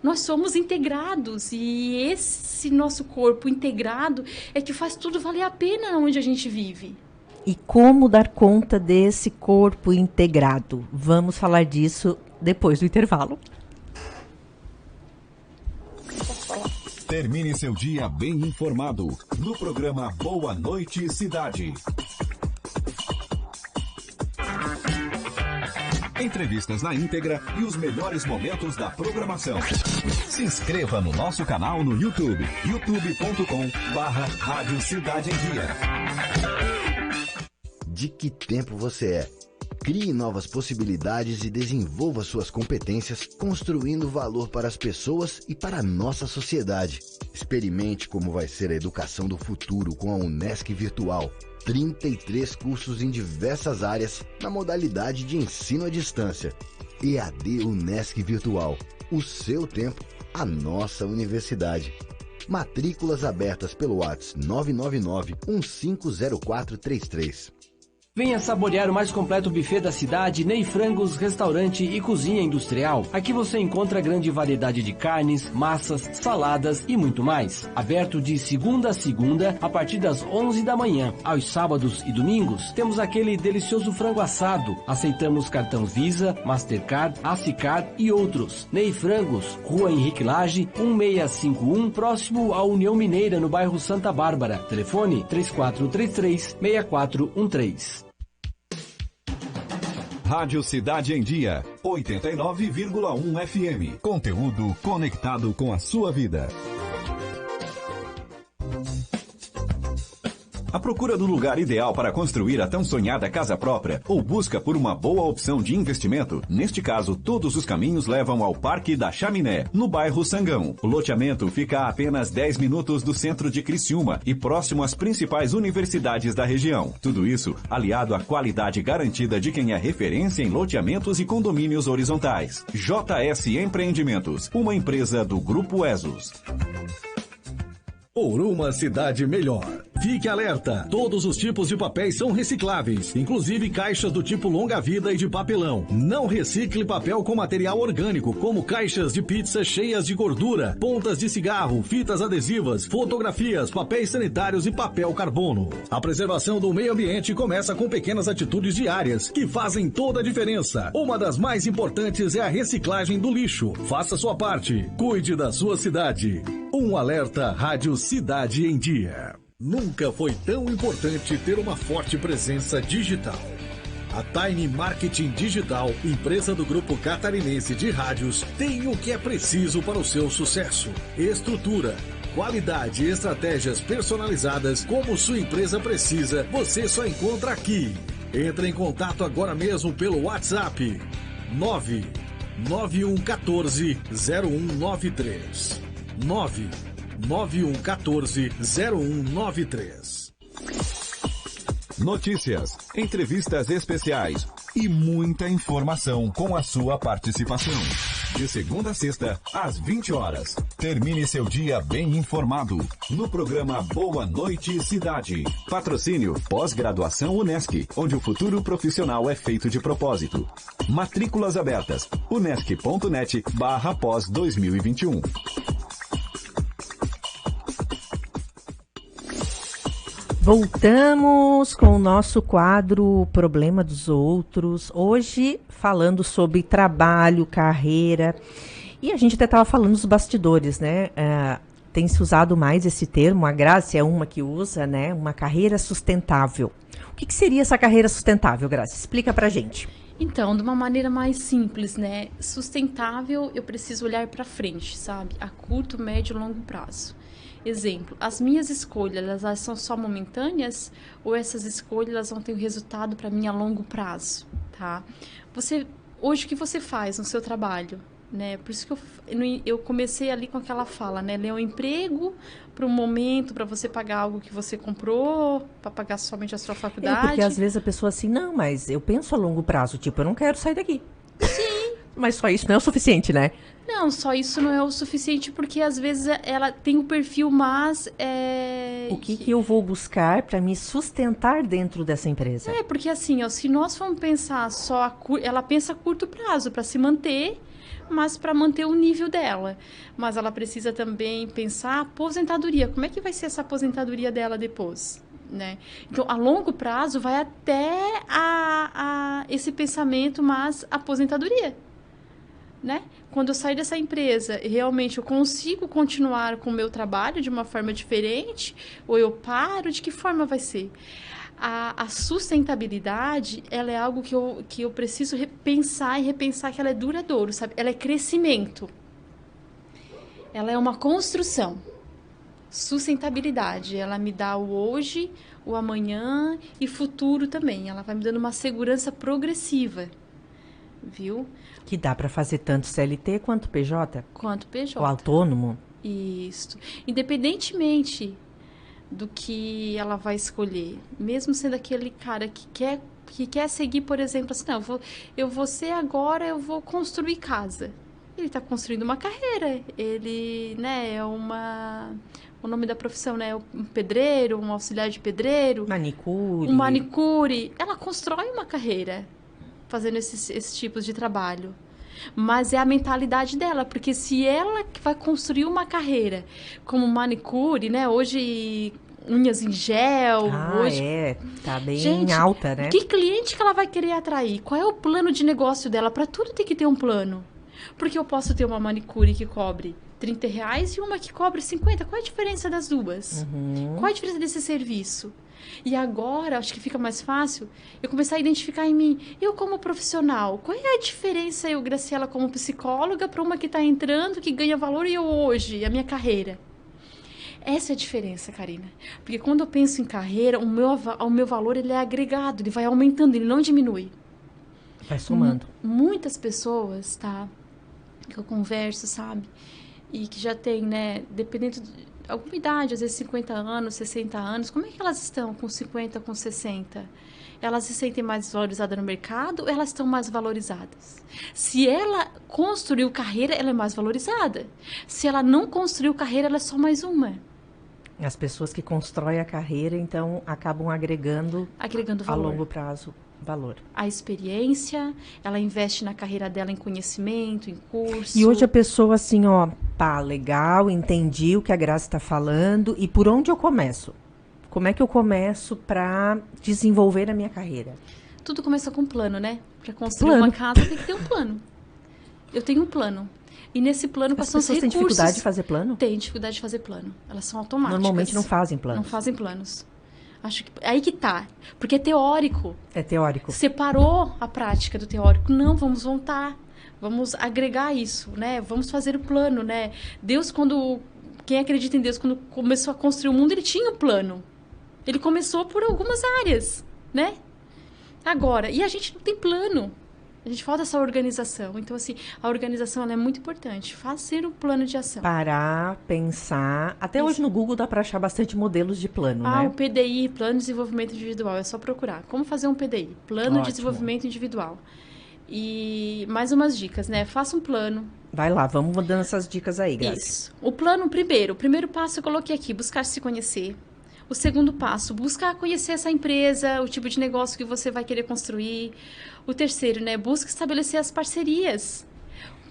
Nós somos integrados e esse nosso corpo integrado é que faz tudo valer a pena onde a gente vive. E como dar conta desse corpo integrado? Vamos falar disso depois do intervalo. Termine seu dia bem informado no programa Boa Noite Cidade. Entrevistas na íntegra e os melhores momentos da programação. Se inscreva no nosso canal no YouTube, youtube.com/Rádio Cidade em Dia. De que tempo você é? Crie novas possibilidades e desenvolva suas competências, construindo valor para as pessoas e para a nossa sociedade. Experimente como vai ser a educação do futuro com a Unesc Virtual. 33 cursos em diversas áreas na modalidade de ensino à distância. EAD Unesc Virtual. O seu tempo, a nossa universidade. Matrículas abertas pelo WhatsApp 999-150433. Venha saborear o mais completo buffet da cidade, Ney Frangos, restaurante e cozinha industrial. Aqui você encontra grande variedade de carnes, massas, saladas e muito mais. Aberto de segunda a segunda, a partir das 11 da manhã. Aos sábados e domingos, temos aquele delicioso frango assado. Aceitamos cartão Visa, Mastercard, Acicard e outros. Ney Frangos, Rua Henrique Lage, 1651, próximo à União Mineira, no bairro Santa Bárbara. Telefone 3433-6413. Rádio Cidade em Dia, 89,1 FM. Conteúdo conectado com a sua vida. À procura do lugar ideal para construir a tão sonhada casa própria ou busca por uma boa opção de investimento? Neste caso, todos os caminhos levam ao Parque da Chaminé, no bairro Sangão. O loteamento fica a apenas 10 minutos do centro de Criciúma e próximo às principais universidades da região. Tudo isso aliado à qualidade garantida de quem é referência em loteamentos e condomínios horizontais. JS Empreendimentos, uma empresa do Grupo Esos. Por uma cidade melhor. Fique alerta, todos os tipos de papéis são recicláveis, inclusive caixas do tipo longa-vida e de papelão. Não recicle papel com material orgânico, como caixas de pizza cheias de gordura, pontas de cigarro, fitas adesivas, fotografias, papéis sanitários e papel carbono. A preservação do meio ambiente começa com pequenas atitudes diárias, que fazem toda a diferença. Uma das mais importantes é a reciclagem do lixo. Faça sua parte, cuide da sua cidade. Um alerta Rádio Cidade em Dia. Nunca foi tão importante ter uma forte presença digital. A Time Marketing Digital, empresa do Grupo Catarinense de Rádios, tem o que é preciso para o seu sucesso. Estrutura, qualidade e estratégias personalizadas como sua empresa precisa, você só encontra aqui. Entre em contato agora mesmo pelo WhatsApp 99114-0193. 99114-0193. Notícias, entrevistas especiais e muita informação com a sua participação. De segunda a sexta, às 20 horas. Termine seu dia bem informado no programa Boa Noite Cidade. Patrocínio Pós-Graduação Unesc, onde o futuro profissional é feito de propósito. Matrículas abertas. unesc.net/pós 2021. Voltamos com o nosso quadro Problema dos Outros, hoje falando sobre trabalho, carreira, e a gente até estava falando dos bastidores, né? Tem se usado mais esse termo, a Grazi é uma que usa, né? Uma carreira sustentável. O que seria essa carreira sustentável, Grazi? Explica pra gente. Então, de uma maneira mais simples, né? Sustentável, eu preciso olhar para frente, sabe? A curto, médio e longo prazo. Exemplo, as minhas escolhas, elas são só momentâneas ou essas escolhas elas vão ter um resultado para mim a longo prazo, tá? Hoje o que você faz no seu trabalho, né? Por isso que eu comecei ali com aquela fala, né? Ler um emprego para um momento, para você pagar algo que você comprou, para pagar somente a sua faculdade. Porque às vezes a pessoa assim, não, mas eu penso a longo prazo, tipo, eu não quero sair daqui. Sim. Mas só isso não é o suficiente, né? Não, só isso não é o suficiente, porque às vezes ela tem o perfil, mas... O que eu vou buscar para me sustentar dentro dessa empresa? Porque assim, ó, se nós formos pensar só... Ela pensa a curto prazo, para se manter, mas para manter o nível dela. Mas ela precisa também pensar a aposentadoria. Como é que vai ser essa aposentadoria dela depois? Né? Então, a longo prazo vai até esse pensamento, mas aposentadoria. Né? Quando eu sair dessa empresa, realmente eu consigo continuar com o meu trabalho de uma forma diferente? Ou eu paro? De que forma vai ser? A sustentabilidade, ela é algo que eu preciso repensar e repensar que ela é duradouro, sabe? Ela é crescimento. Ela é uma construção. Sustentabilidade, ela me dá o hoje, o amanhã e futuro também. Ela vai me dando uma segurança progressiva. Viu? Que dá para fazer tanto CLT quanto PJ? Quanto PJ. O autônomo? Isso. Independentemente do que ela vai escolher. Mesmo sendo aquele cara que quer seguir, por exemplo, assim, não, eu vou ser agora, eu vou construir casa. ele está construindo uma carreira. Ele, né, é o nome da profissão, né? Um pedreiro, um auxiliar de pedreiro. Manicure. Um manicure. Ela constrói uma carreira fazendo esses tipos de trabalho. Mas é a mentalidade dela, porque se ela vai construir uma carreira como manicure, né? Hoje, unhas em gel. Hoje... tá bem Gente, alta, né? Que cliente que ela vai querer atrair? Qual é o plano de negócio dela? Para tudo tem que ter um plano. Porque eu posso ter uma manicure que cobre R$30 e uma que cobre 50. Qual é a diferença das duas? Qual é a diferença desse serviço? E agora, acho que fica mais fácil eu começar a identificar em mim, eu como profissional, qual é a diferença eu, Graciela, como psicóloga, para uma que está entrando, que ganha valor, e eu hoje, a minha carreira? Essa é a diferença, Karina. Porque quando eu penso em carreira, o meu valor ele é agregado, ele vai aumentando, ele não diminui. Vai somando. Muitas pessoas, tá, que eu converso, sabe, e que já tem, né, dependendo de alguma idade, às vezes 50 anos, 60 anos, como é que elas estão com 50, com 60? Elas se sentem mais valorizadas no mercado ou elas estão mais valorizadas? Se ela construiu carreira, ela é mais valorizada. Se ela não construiu carreira, ela é só mais uma. As pessoas que constroem a carreira, então, acabam agregando valor. A longo prazo valor. A experiência, ela investe na carreira dela em conhecimento, em curso. E hoje a pessoa assim, ó, pá, legal, entendi o que a Graça está falando, e por onde eu começo? Como é que eu começo para desenvolver a minha carreira? Tudo começa com um plano, né? Para construir uma casa tem que ter um plano. Eu tenho um plano. E nesse plano, quais são os recursos? As pessoas têm dificuldade de fazer plano? Tem dificuldade de fazer plano. Elas são automáticas. Normalmente não fazem planos. Não fazem planos. Acho que aí que tá. Porque é teórico. É teórico. Separou a prática do teórico. Não, vamos voltar. Vamos agregar isso, né? Vamos fazer o plano, né? Deus, quem acredita em Deus, quando começou a construir o mundo, ele tinha um plano. Ele começou por algumas áreas, né? Agora, e a gente não tem plano. A gente falta essa organização. Então, assim, a organização ela é muito importante. Fazer um plano de ação. Parar, pensar. Até hoje no Google dá para achar bastante modelos de plano, né? O PDI, Plano de Desenvolvimento Individual. É só procurar. Como fazer um PDI? Plano de Desenvolvimento Individual. E mais umas dicas, né? Faça um plano. Vai lá, vamos dando essas dicas aí, Graça. Isso. O plano, o primeiro passo eu coloquei aqui, buscar se conhecer. O segundo passo, buscar conhecer essa empresa, o tipo de negócio que você vai querer construir. O terceiro, né? Busca estabelecer as parcerias.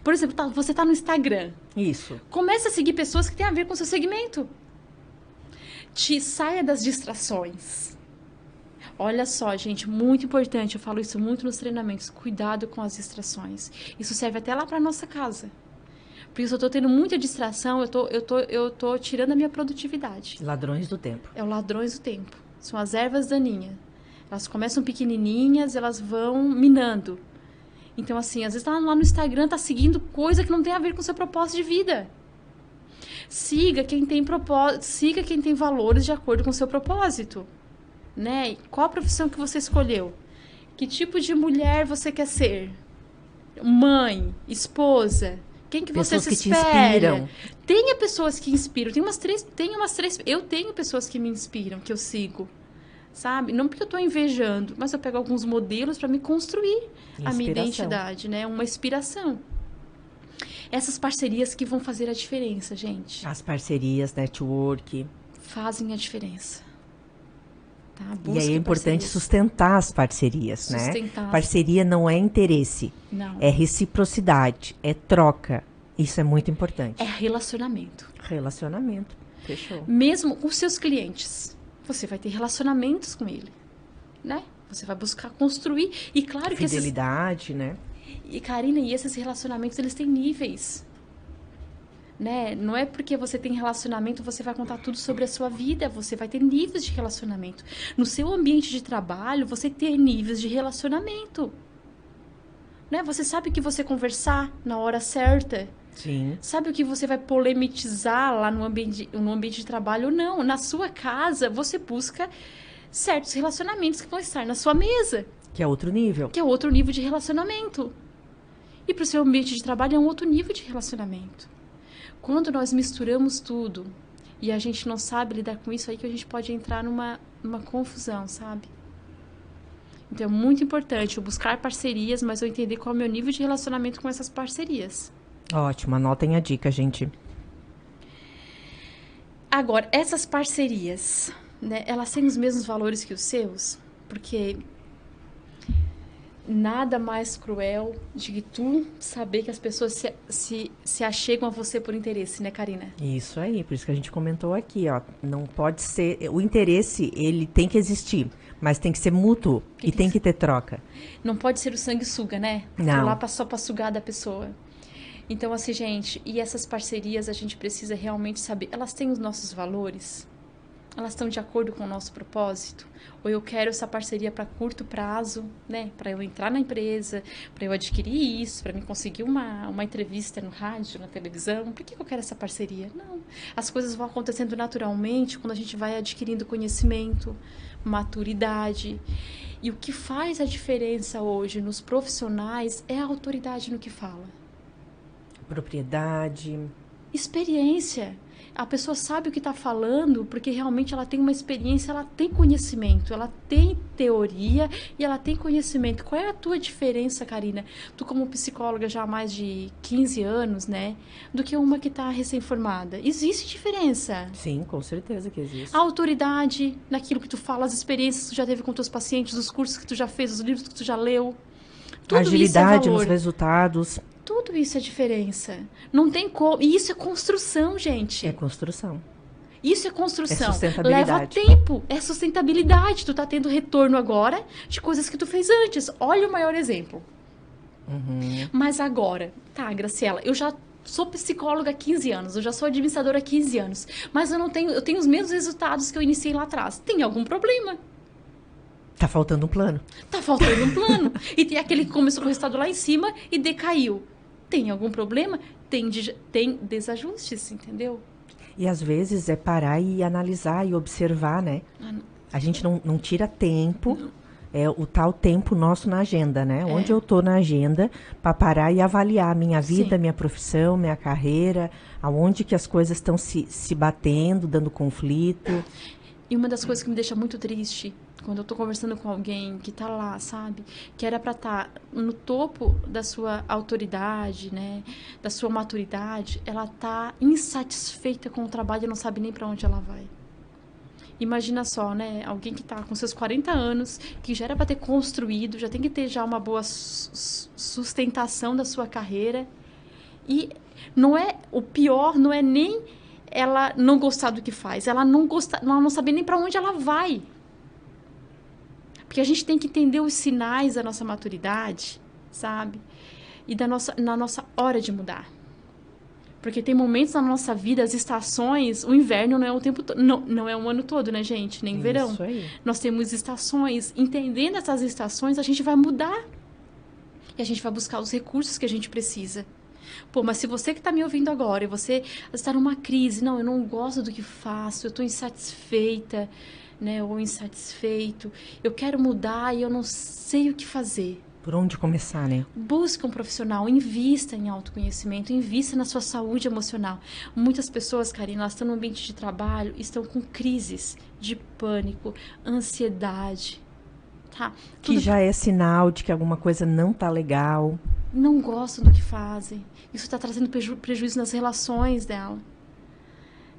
Por exemplo, você está no Instagram. Isso. Comece a seguir pessoas que têm a ver com o seu segmento. Saia das distrações. Olha só, gente, muito importante, eu falo isso muito nos treinamentos, cuidado com as distrações. Isso serve até lá para nossa casa. Porque se eu estou tendo muita distração, eu tô tirando a minha produtividade. Ladrões do tempo. É o ladrões do tempo. São as ervas daninhas. Elas começam pequenininhas, elas vão minando. Então, assim, às vezes tá lá no Instagram, tá seguindo coisa que não tem a ver com o seu propósito de vida. Siga quem tem propósito, siga quem tem valores de acordo com o seu propósito. Né? Qual a profissão que você escolheu? Que tipo de mulher você quer ser? Mãe, esposa? Quem que você se espelha? Tenha pessoas que inspiram. Eu tenho pessoas que me inspiram, que eu sigo. Sabe? Não porque eu estou invejando, mas eu pego alguns modelos para me construir a minha identidade, né? Uma inspiração. Essas parcerias que vão fazer a diferença, gente. As parcerias, network. Fazem a diferença. Tá? E aí é importante sustentar as parcerias, né? Parceria não é interesse. Não. É reciprocidade, é troca. Isso é muito importante. É relacionamento. Relacionamento. Fechou. Mesmo com seus clientes. Você vai ter relacionamentos com ele, né? Você vai buscar construir. E claro que fidelidade, né? E, Karina, e esses relacionamentos, eles têm níveis. Né? Não é porque você tem relacionamento, você vai contar tudo sobre a sua vida. Você vai ter níveis de relacionamento. No seu ambiente de trabalho, você tem níveis de relacionamento. Né? Você sabe o que você conversar na hora certa. Sim. Sabe o que você vai polemizar lá no ambiente de trabalho ou não? Na sua casa, você busca certos relacionamentos que vão estar na sua mesa. Que é outro nível. Que é outro nível de relacionamento. E para o seu ambiente de trabalho é um outro nível de relacionamento. Quando nós misturamos tudo e a gente não sabe lidar com isso, aí que a gente pode entrar numa confusão, sabe? Então é muito importante eu buscar parcerias, mas eu entender qual é o meu nível de relacionamento com essas parcerias. Ótimo, anotem a dica, gente. Agora, essas parcerias, né, elas têm os mesmos valores que os seus? Porque nada mais cruel de que tu saber que as pessoas se achegam a você por interesse, né, Karina? Isso aí, por isso que a gente comentou aqui, ó. Não pode ser... O interesse, ele tem que existir, mas tem que ser mútuo e tem que ter troca. Não pode ser o sanguessuga, né? Não. Lá só pra sugar da pessoa. Então, assim, gente, e essas parcerias a gente precisa realmente saber, elas têm os nossos valores? Elas estão de acordo com o nosso propósito? Ou eu quero essa parceria para curto prazo, né? Para eu entrar na empresa, para eu adquirir isso, para me conseguir uma entrevista no rádio, na televisão. Por que eu quero essa parceria? Não. As coisas vão acontecendo naturalmente quando a gente vai adquirindo conhecimento, maturidade. E o que faz a diferença hoje nos profissionais é a autoridade no que fala. Propriedade. Experiência. A pessoa sabe o que está falando porque realmente ela tem uma experiência, ela tem conhecimento, ela tem teoria e ela tem conhecimento. Qual é a tua diferença, Karina? Tu como psicóloga já há mais de 15 anos, né? Do que uma que está recém-formada. Existe diferença. Sim, com certeza que existe. A autoridade naquilo que tu fala, as experiências que tu já teve com teus pacientes, os cursos que tu já fez, os livros que tu já leu. Tudo agilidade isso é nos resultados. Tudo isso é diferença. Não tem como. E isso é construção, gente. É construção. Isso é construção. É sustentabilidade. Leva tempo. É sustentabilidade. Tu tá tendo retorno agora de coisas que tu fez antes. Olha o maior exemplo. Uhum. Mas agora, tá, Graciela, eu já sou psicóloga há 15 anos, eu já sou administradora há 15 anos, mas eu tenho os mesmos resultados que eu iniciei lá atrás. Tem algum problema? Tá faltando um plano. Tá faltando um plano. E tem aquele que começou com o resultado lá em cima e decaiu. Tem algum problema? Tem desajustes, entendeu? E às vezes é parar e analisar e observar, né? A gente não tira tempo, é o tal tempo nosso na agenda, né? Onde eu tô na agenda para parar e avaliar minha vida, minha profissão, minha carreira, aonde que as coisas estão se batendo, dando conflito. E uma das coisas que me deixa muito triste, quando eu tô conversando com alguém que tá lá, sabe? Que era pra estar no topo da sua autoridade, né? Da sua maturidade, ela tá insatisfeita com o trabalho e não sabe nem pra onde ela vai. Imagina só, né? Alguém que tá com seus 40 anos, que já era pra ter construído, já tem que ter já uma boa sustentação da sua carreira. E o pior não é nem ela não gostar do que faz, ela não saber nem pra onde ela vai. Porque a gente tem que entender os sinais da nossa maturidade, sabe? E na nossa hora de mudar. Porque tem momentos na nossa vida, as estações, o inverno não é o tempo todo, não é um ano todo, né, gente? Nem verão. Isso aí. Nós temos estações. Entendendo essas estações, a gente vai mudar. E a gente vai buscar os recursos que a gente precisa. Pô, mas se você que está me ouvindo agora, e você está numa crise, não, eu não gosto do que faço, eu estou insatisfeita, né, ou insatisfeito, eu quero mudar e eu não sei o que fazer. Por onde começar, né? Busque um profissional, invista em autoconhecimento, invista na sua saúde emocional. Muitas pessoas, Karina, elas estão no ambiente de trabalho, estão com crises de pânico, ansiedade, tá? Que já é sinal de que alguma coisa não tá legal. Não gostam do que fazem. Isso está trazendo prejuízo nas relações dela.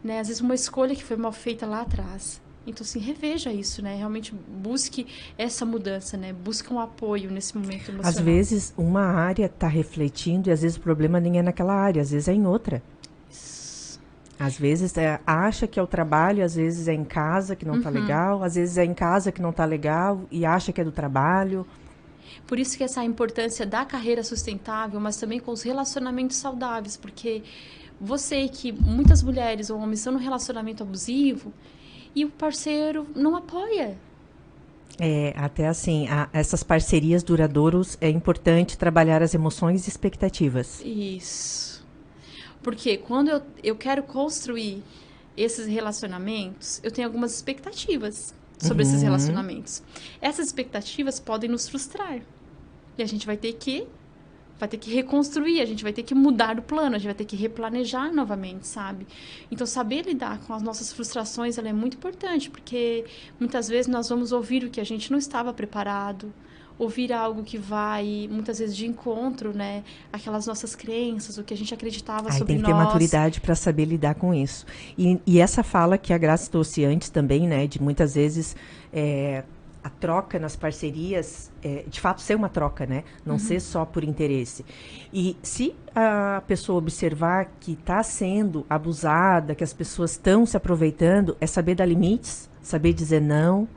Né? Às vezes uma escolha que foi mal feita lá atrás. Então, assim, reveja isso, né? Realmente busque essa mudança, né? Busque um apoio nesse momento emocional. Às vezes, uma área está refletindo e às vezes o problema nem é naquela área, às vezes é em outra. Isso. Às vezes acha que é o trabalho, às vezes é em casa que não está legal, às vezes é em casa que não está legal e acha que é do trabalho. Por isso que essa importância da carreira sustentável, mas também com os relacionamentos saudáveis, porque você que muitas mulheres ou homens estão no relacionamento abusivo e o parceiro não apoia. Até assim, essas parcerias duradouras é importante trabalhar as emoções e expectativas. Isso. Porque quando eu quero construir esses relacionamentos, eu tenho algumas expectativas sobre esses relacionamentos. Essas expectativas podem nos frustrar. E a gente vai ter que reconstruir, a gente vai ter que mudar o plano, a gente vai ter que replanejar novamente, sabe? Então, saber lidar com as nossas frustrações, ela é muito importante, porque muitas vezes nós vamos ouvir o que a gente não estava preparado, ouvir algo que vai, muitas vezes, de encontro, né? Aquelas nossas crenças, o que a gente acreditava Aí sobre tem que nós. ter maturidade para saber lidar com isso. E essa fala que a Graça trouxe antes também, né? De muitas vezes a troca nas parcerias, de fato ser uma troca, né? Não ser só por interesse. E se a pessoa observar que está sendo abusada, que as pessoas estão se aproveitando, é saber dar limites, saber dizer não.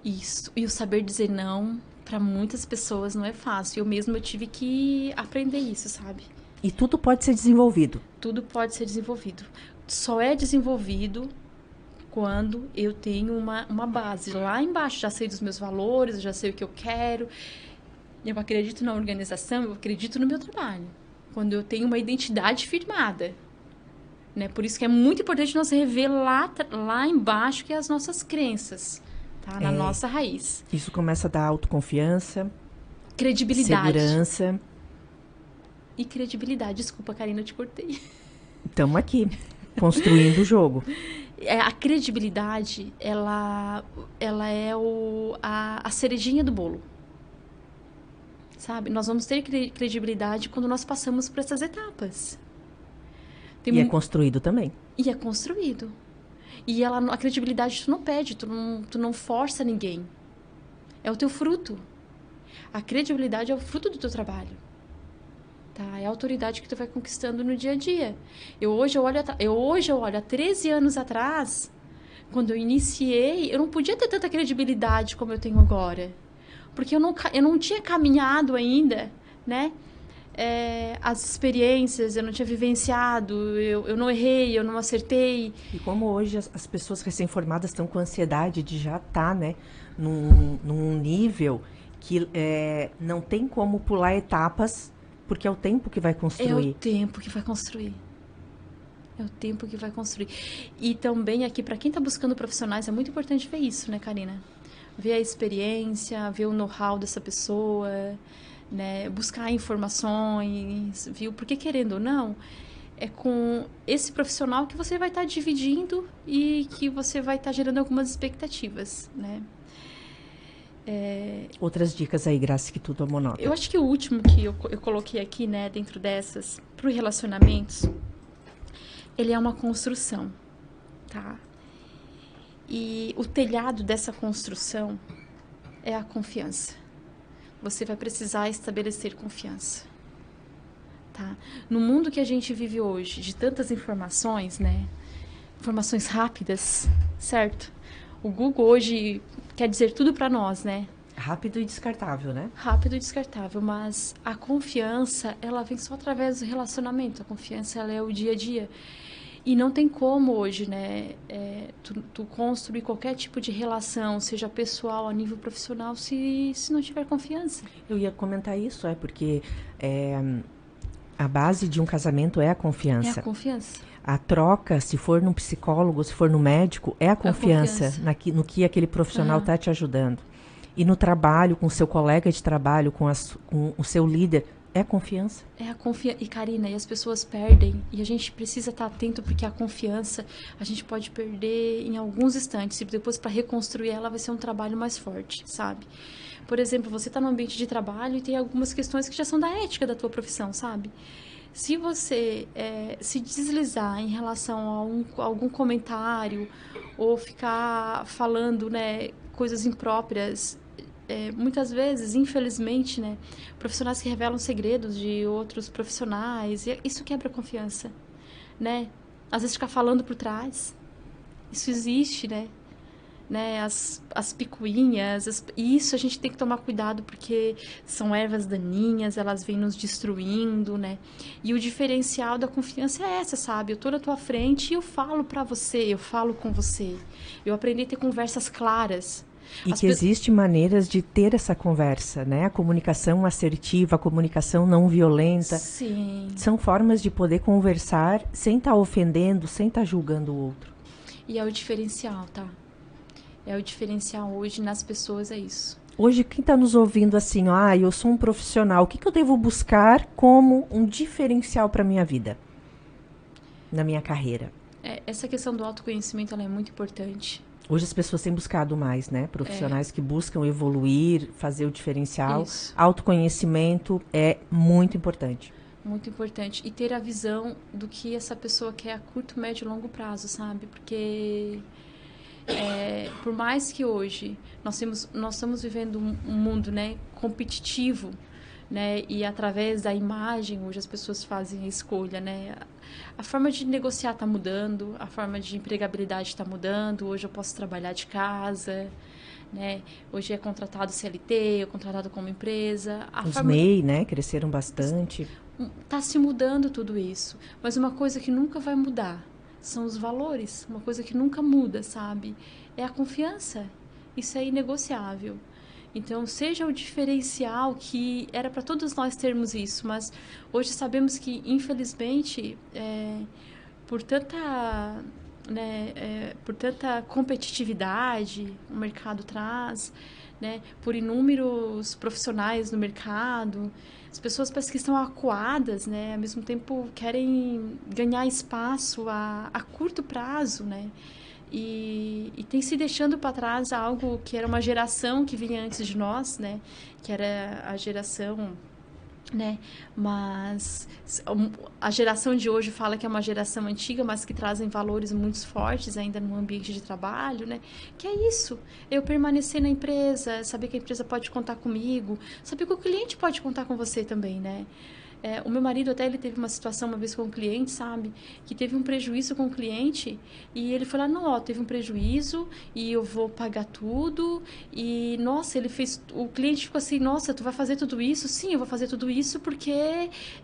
Isso. E o saber dizer não, para muitas pessoas, não é fácil. Eu tive que aprender isso, sabe? E tudo pode ser desenvolvido. Tudo pode ser desenvolvido. Só é desenvolvido quando eu tenho uma base. Lá embaixo, já sei dos meus valores, já sei o que eu quero. Eu acredito na organização, eu acredito no meu trabalho. Quando eu tenho uma identidade firmada. Né? Por isso que é muito importante nós rever lá embaixo, que é as nossas crenças. Tá? Na nossa raiz. Isso começa a dar autoconfiança, credibilidade. segurança. E credibilidade. Desculpa, Karina, eu te cortei. Estamos aqui, construindo o jogo. A credibilidade, ela é a cerejinha do bolo. Sabe? Nós vamos ter credibilidade quando nós passamos por essas etapas. E é construído também. E é construído. E a credibilidade tu não pede, tu não força ninguém. É o teu fruto. A credibilidade é o fruto do teu trabalho. Tá? É a autoridade que tu vai conquistando no dia a dia. Hoje eu olho há 13 anos atrás, quando eu iniciei, eu não podia ter tanta credibilidade como eu tenho agora. Porque eu não tinha caminhado ainda, né? As experiências, eu não tinha vivenciado, eu não errei, eu não acertei. E como hoje as pessoas recém-formadas estão com ansiedade de já estar, né, num nível que não tem como pular etapas, porque é o tempo que vai construir. É o tempo que vai construir. É o tempo que vai construir. E também aqui, para quem está buscando profissionais, é muito importante ver isso, né, Karina? Ver a experiência, ver o know-how dessa pessoa, né? Buscar informações, viu? Porque, querendo ou não, é com esse profissional que você vai estar dividindo e que você vai estar gerando algumas expectativas, né? Outras dicas aí, Graça, que tu tomou nota. Eu acho que o último que eu coloquei aqui, né, dentro dessas, para os relacionamentos, ele é uma construção, tá? E o telhado dessa construção é a confiança. Você vai precisar estabelecer confiança, tá? No mundo que a gente vive hoje, de tantas informações, né? Informações rápidas, certo? O Google hoje quer dizer tudo para nós, né? Rápido e descartável, né? Rápido e descartável, mas a confiança, ela vem só através do relacionamento. A confiança, ela é o dia a dia. E não tem como hoje, né, tu construir qualquer tipo de relação, seja pessoal, a nível profissional, se não tiver confiança. Eu ia comentar isso, porque a base de um casamento é a confiança. É a confiança. A troca, se for num psicólogo, se for no médico, é a confiança. No que aquele profissional está te ajudando. E no trabalho, com o seu colega de trabalho, com o seu líder, é confiança. É a confiança. E, Karina, as pessoas perdem. E a gente precisa estar atento, porque a confiança a gente pode perder em alguns instantes. E depois, para reconstruir ela, vai ser um trabalho mais forte, sabe? Por exemplo, você está no ambiente de trabalho e tem algumas questões que já são da ética da tua profissão, sabe? Se você se deslizar em relação a algum comentário ou ficar falando, né, coisas impróprias, muitas vezes, infelizmente, né, profissionais que revelam segredos de outros profissionais, e isso quebra a confiança, né? Às vezes ficar falando por trás, isso existe, né? As picuinhas, isso a gente tem que tomar cuidado, porque são ervas daninhas, elas vêm nos destruindo, né? E o diferencial da confiança é essa, sabe? Eu tô na tua frente e eu falo pra você, eu falo com você. Eu aprendi a ter conversas claras. E que existem maneiras de ter essa conversa, né? A comunicação assertiva, a comunicação não violenta. Sim. São formas de poder conversar sem estar ofendendo, sem estar julgando o outro. E é o diferencial, tá? É o diferencial hoje nas pessoas, é isso. Hoje, quem está nos ouvindo assim, eu sou um profissional, o que eu devo buscar como um diferencial para a minha vida, na minha carreira? Essa questão do autoconhecimento, ela é muito importante. Hoje as pessoas têm buscado mais, né? Profissionais que buscam evoluir, fazer o diferencial. Isso. Autoconhecimento é muito importante. Muito importante. E ter a visão do que essa pessoa quer a curto, médio e longo prazo, sabe? Porque por mais que hoje nós estamos vivendo um mundo, né, competitivo, né? E através da imagem, hoje as pessoas fazem a escolha, né? A forma de negociar está mudando, a forma de empregabilidade está mudando. Hoje eu posso trabalhar de casa, né? Hoje é contratado CLT, é contratado como empresa. Os MEI, né? Cresceram bastante. Está se mudando tudo isso. Mas uma coisa que nunca vai mudar são os valores. Uma coisa que nunca muda, sabe? É a confiança. Isso é inegociável. Então, seja o diferencial, que era para todos nós termos isso, mas hoje sabemos que, infelizmente, por tanta competitividade o mercado traz, né, por inúmeros profissionais no mercado, as pessoas parece que estão acuadas, né, ao mesmo tempo querem ganhar espaço a curto prazo, né? E tem se deixando para trás algo que era uma geração que vinha antes de nós, né? Que era a geração, né? Mas a geração de hoje fala que é uma geração antiga, mas que trazem valores muito fortes ainda no ambiente de trabalho, né? Que é isso, eu permanecer na empresa, saber que a empresa pode contar comigo, saber que o cliente pode contar com você também, né? O meu marido até, ele teve uma situação uma vez com um cliente, sabe? Que teve um prejuízo com o cliente e ele falou, não, ó, teve um prejuízo e eu vou pagar tudo. E, nossa, o cliente ficou assim, nossa, tu vai fazer tudo isso? Sim, eu vou fazer tudo isso porque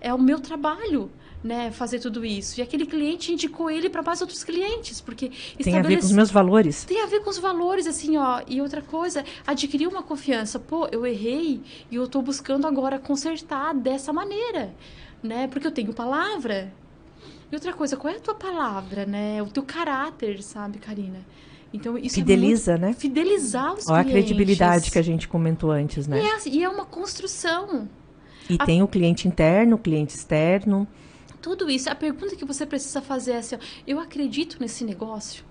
é o meu trabalho, né, fazer tudo isso. E aquele cliente indicou ele para mais outros clientes, porque tem a ver com os meus valores. Tem a ver com os valores, assim, ó. E outra coisa, adquirir uma confiança. Pô, eu errei e eu tô buscando agora consertar dessa maneira, né? Porque eu tenho palavra. E outra coisa, qual é a tua palavra, né? O teu caráter, sabe, Karina? Então, isso fideliza, né? Fidelizar os clientes. Olha a credibilidade que a gente comentou antes, né? E é uma construção. E tem o cliente interno, o cliente externo. Tudo isso, a pergunta que você precisa fazer é assim, ó, eu acredito nesse negócio?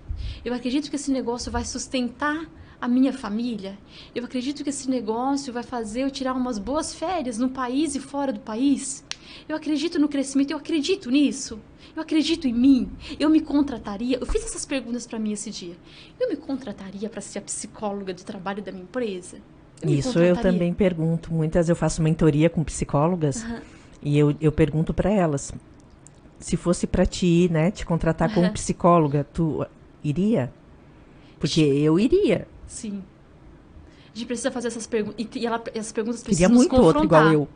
Eu acredito que esse negócio vai sustentar a minha família? Eu acredito que esse negócio vai fazer eu tirar umas boas férias no país e fora do país? Eu acredito no crescimento, eu acredito nisso? Eu acredito em mim? Eu me contrataria? Eu fiz essas perguntas para mim esse dia. Eu me contrataria para ser a psicóloga de trabalho da minha empresa? Isso eu também pergunto. Muitas eu faço mentoria com psicólogas e eu pergunto para elas, se fosse para ti, né, te contratar como psicóloga, tu iria? Porque eu iria. Sim. A gente precisa fazer essas perguntas. E essas perguntas precisam nos confrontar. Outro igual eu.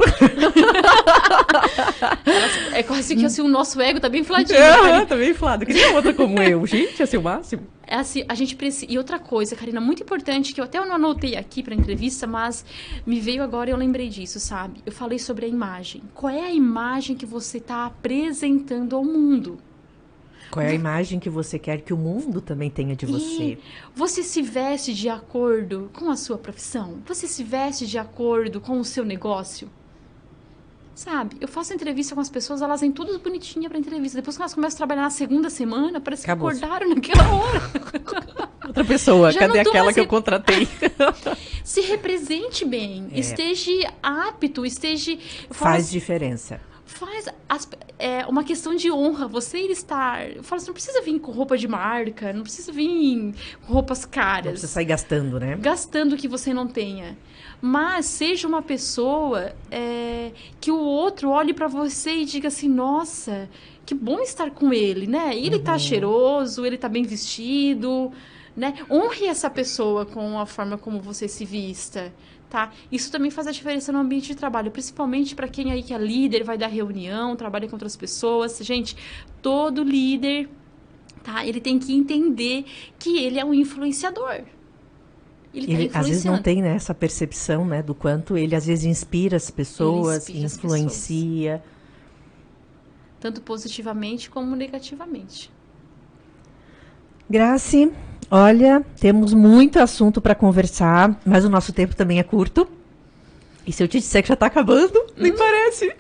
É quase que assim, o nosso ego tá bem infladinho. Tá bem inflado. Queria outra como eu. Gente, ia ser o máximo. É assim, a gente precisa... E outra coisa, Karina, muito importante, que eu até não anotei aqui pra entrevista, mas me veio agora e eu lembrei disso, sabe? Eu falei sobre a imagem. Qual é a imagem que você tá apresentando ao mundo? Qual é a imagem que você quer que o mundo também tenha de você? Você se veste de acordo com a sua profissão? Você se veste de acordo com o seu negócio? Sabe? Eu faço entrevista com as pessoas, elas vêm todas bonitinhas pra entrevista. Depois que elas começam a trabalhar na segunda semana, parece que acordaram naquela hora. Outra pessoa, cadê aquela que eu contratei? Se represente bem, esteja apto, Faz diferença. É uma questão de honra, você estar... Eu falo, você não precisa vir com roupa de marca, não precisa vir com roupas caras. Não precisa sair gastando, né? Gastando o que você não tenha. Mas seja uma pessoa que o outro olhe para você e diga assim, nossa, que bom estar com ele, né? Ele tá cheiroso, ele tá bem vestido, né? Honre essa pessoa com a forma como você se vista. Tá? Isso também faz a diferença no ambiente de trabalho, principalmente para quem aí que é líder, vai dar reunião, trabalha com outras pessoas. Gente, todo líder, tá? Ele tem que entender que ele é um influenciador. Ele às vezes não tem, né, essa percepção, né, do quanto ele às vezes inspira as pessoas, influencia. Tanto positivamente como negativamente. Graci, olha, temos muito assunto para conversar, mas o nosso tempo também é curto. E se eu te disser que já está acabando, nem parece.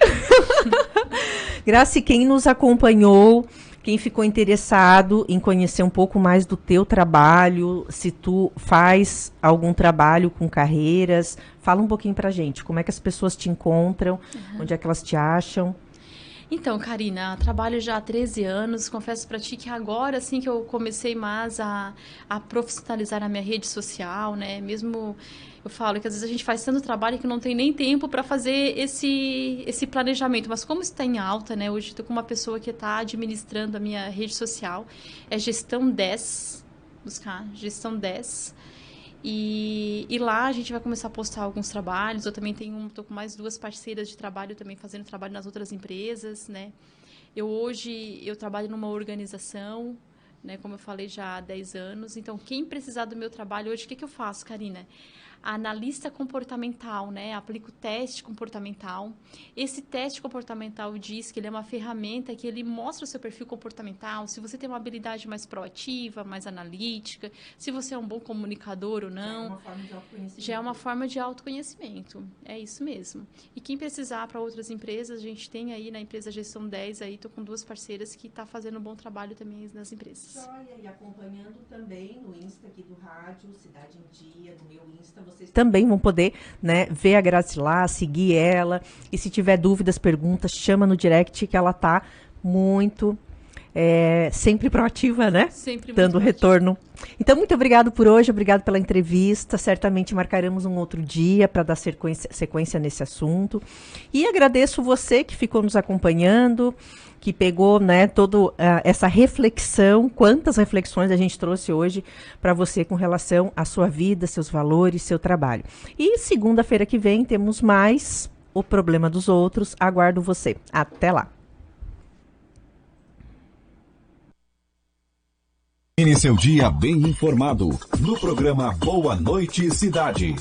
Graci, quem nos acompanhou, Quem ficou interessado em conhecer um pouco mais do teu trabalho, se tu faz algum trabalho com carreiras, fala um pouquinho pra gente, como é que as pessoas te encontram, onde é que elas te acham? Então, Karina, trabalho já há 13 anos. Confesso para ti que agora, assim, que eu comecei mais a profissionalizar a minha rede social, né? Mesmo eu falo que às vezes a gente faz tanto trabalho que não tem nem tempo para fazer esse planejamento. Mas como está em alta, né? Hoje estou com uma pessoa que está administrando a minha rede social. É Gestão 10. Buscar Gestão 10. E lá a gente vai começar a postar alguns trabalhos. Eu também estou com mais 2 parceiras de trabalho também fazendo trabalho nas outras empresas, né? Hoje eu trabalho numa organização, né? Como eu falei, já há 10 anos. Então, quem precisar do meu trabalho hoje, o que eu faço, Karina? Analista comportamental, né? Aplico teste comportamental. Esse teste comportamental diz que ele é uma ferramenta que ele mostra o seu perfil comportamental, se você tem uma habilidade mais proativa, mais analítica, se você é um bom comunicador ou não. Já é uma forma de autoconhecimento. É isso mesmo. E quem precisar para outras empresas, a gente tem aí na empresa Gestão 10, aí estou com 2 parceiras que estão fazendo um bom trabalho também nas empresas. E acompanhando também no Insta aqui do rádio, Cidade em Dia, no meu Insta, vocês também vão poder, né, ver a Grazi lá, seguir ela. E se tiver dúvidas, perguntas, chama no direct que ela tá muito, sempre proativa, né? Sempre dando muito retorno. Então, muito obrigado por hoje, obrigado pela entrevista. Certamente marcaremos um outro dia para dar sequência nesse assunto. E agradeço você que ficou nos acompanhando, que pegou, né, toda essa reflexão, quantas reflexões a gente trouxe hoje para você com relação à sua vida, seus valores, seu trabalho. E segunda-feira que vem temos mais O Problema dos Outros. Aguardo você. Até lá. Inicie seu dia bem informado no programa Boa Noite Cidade.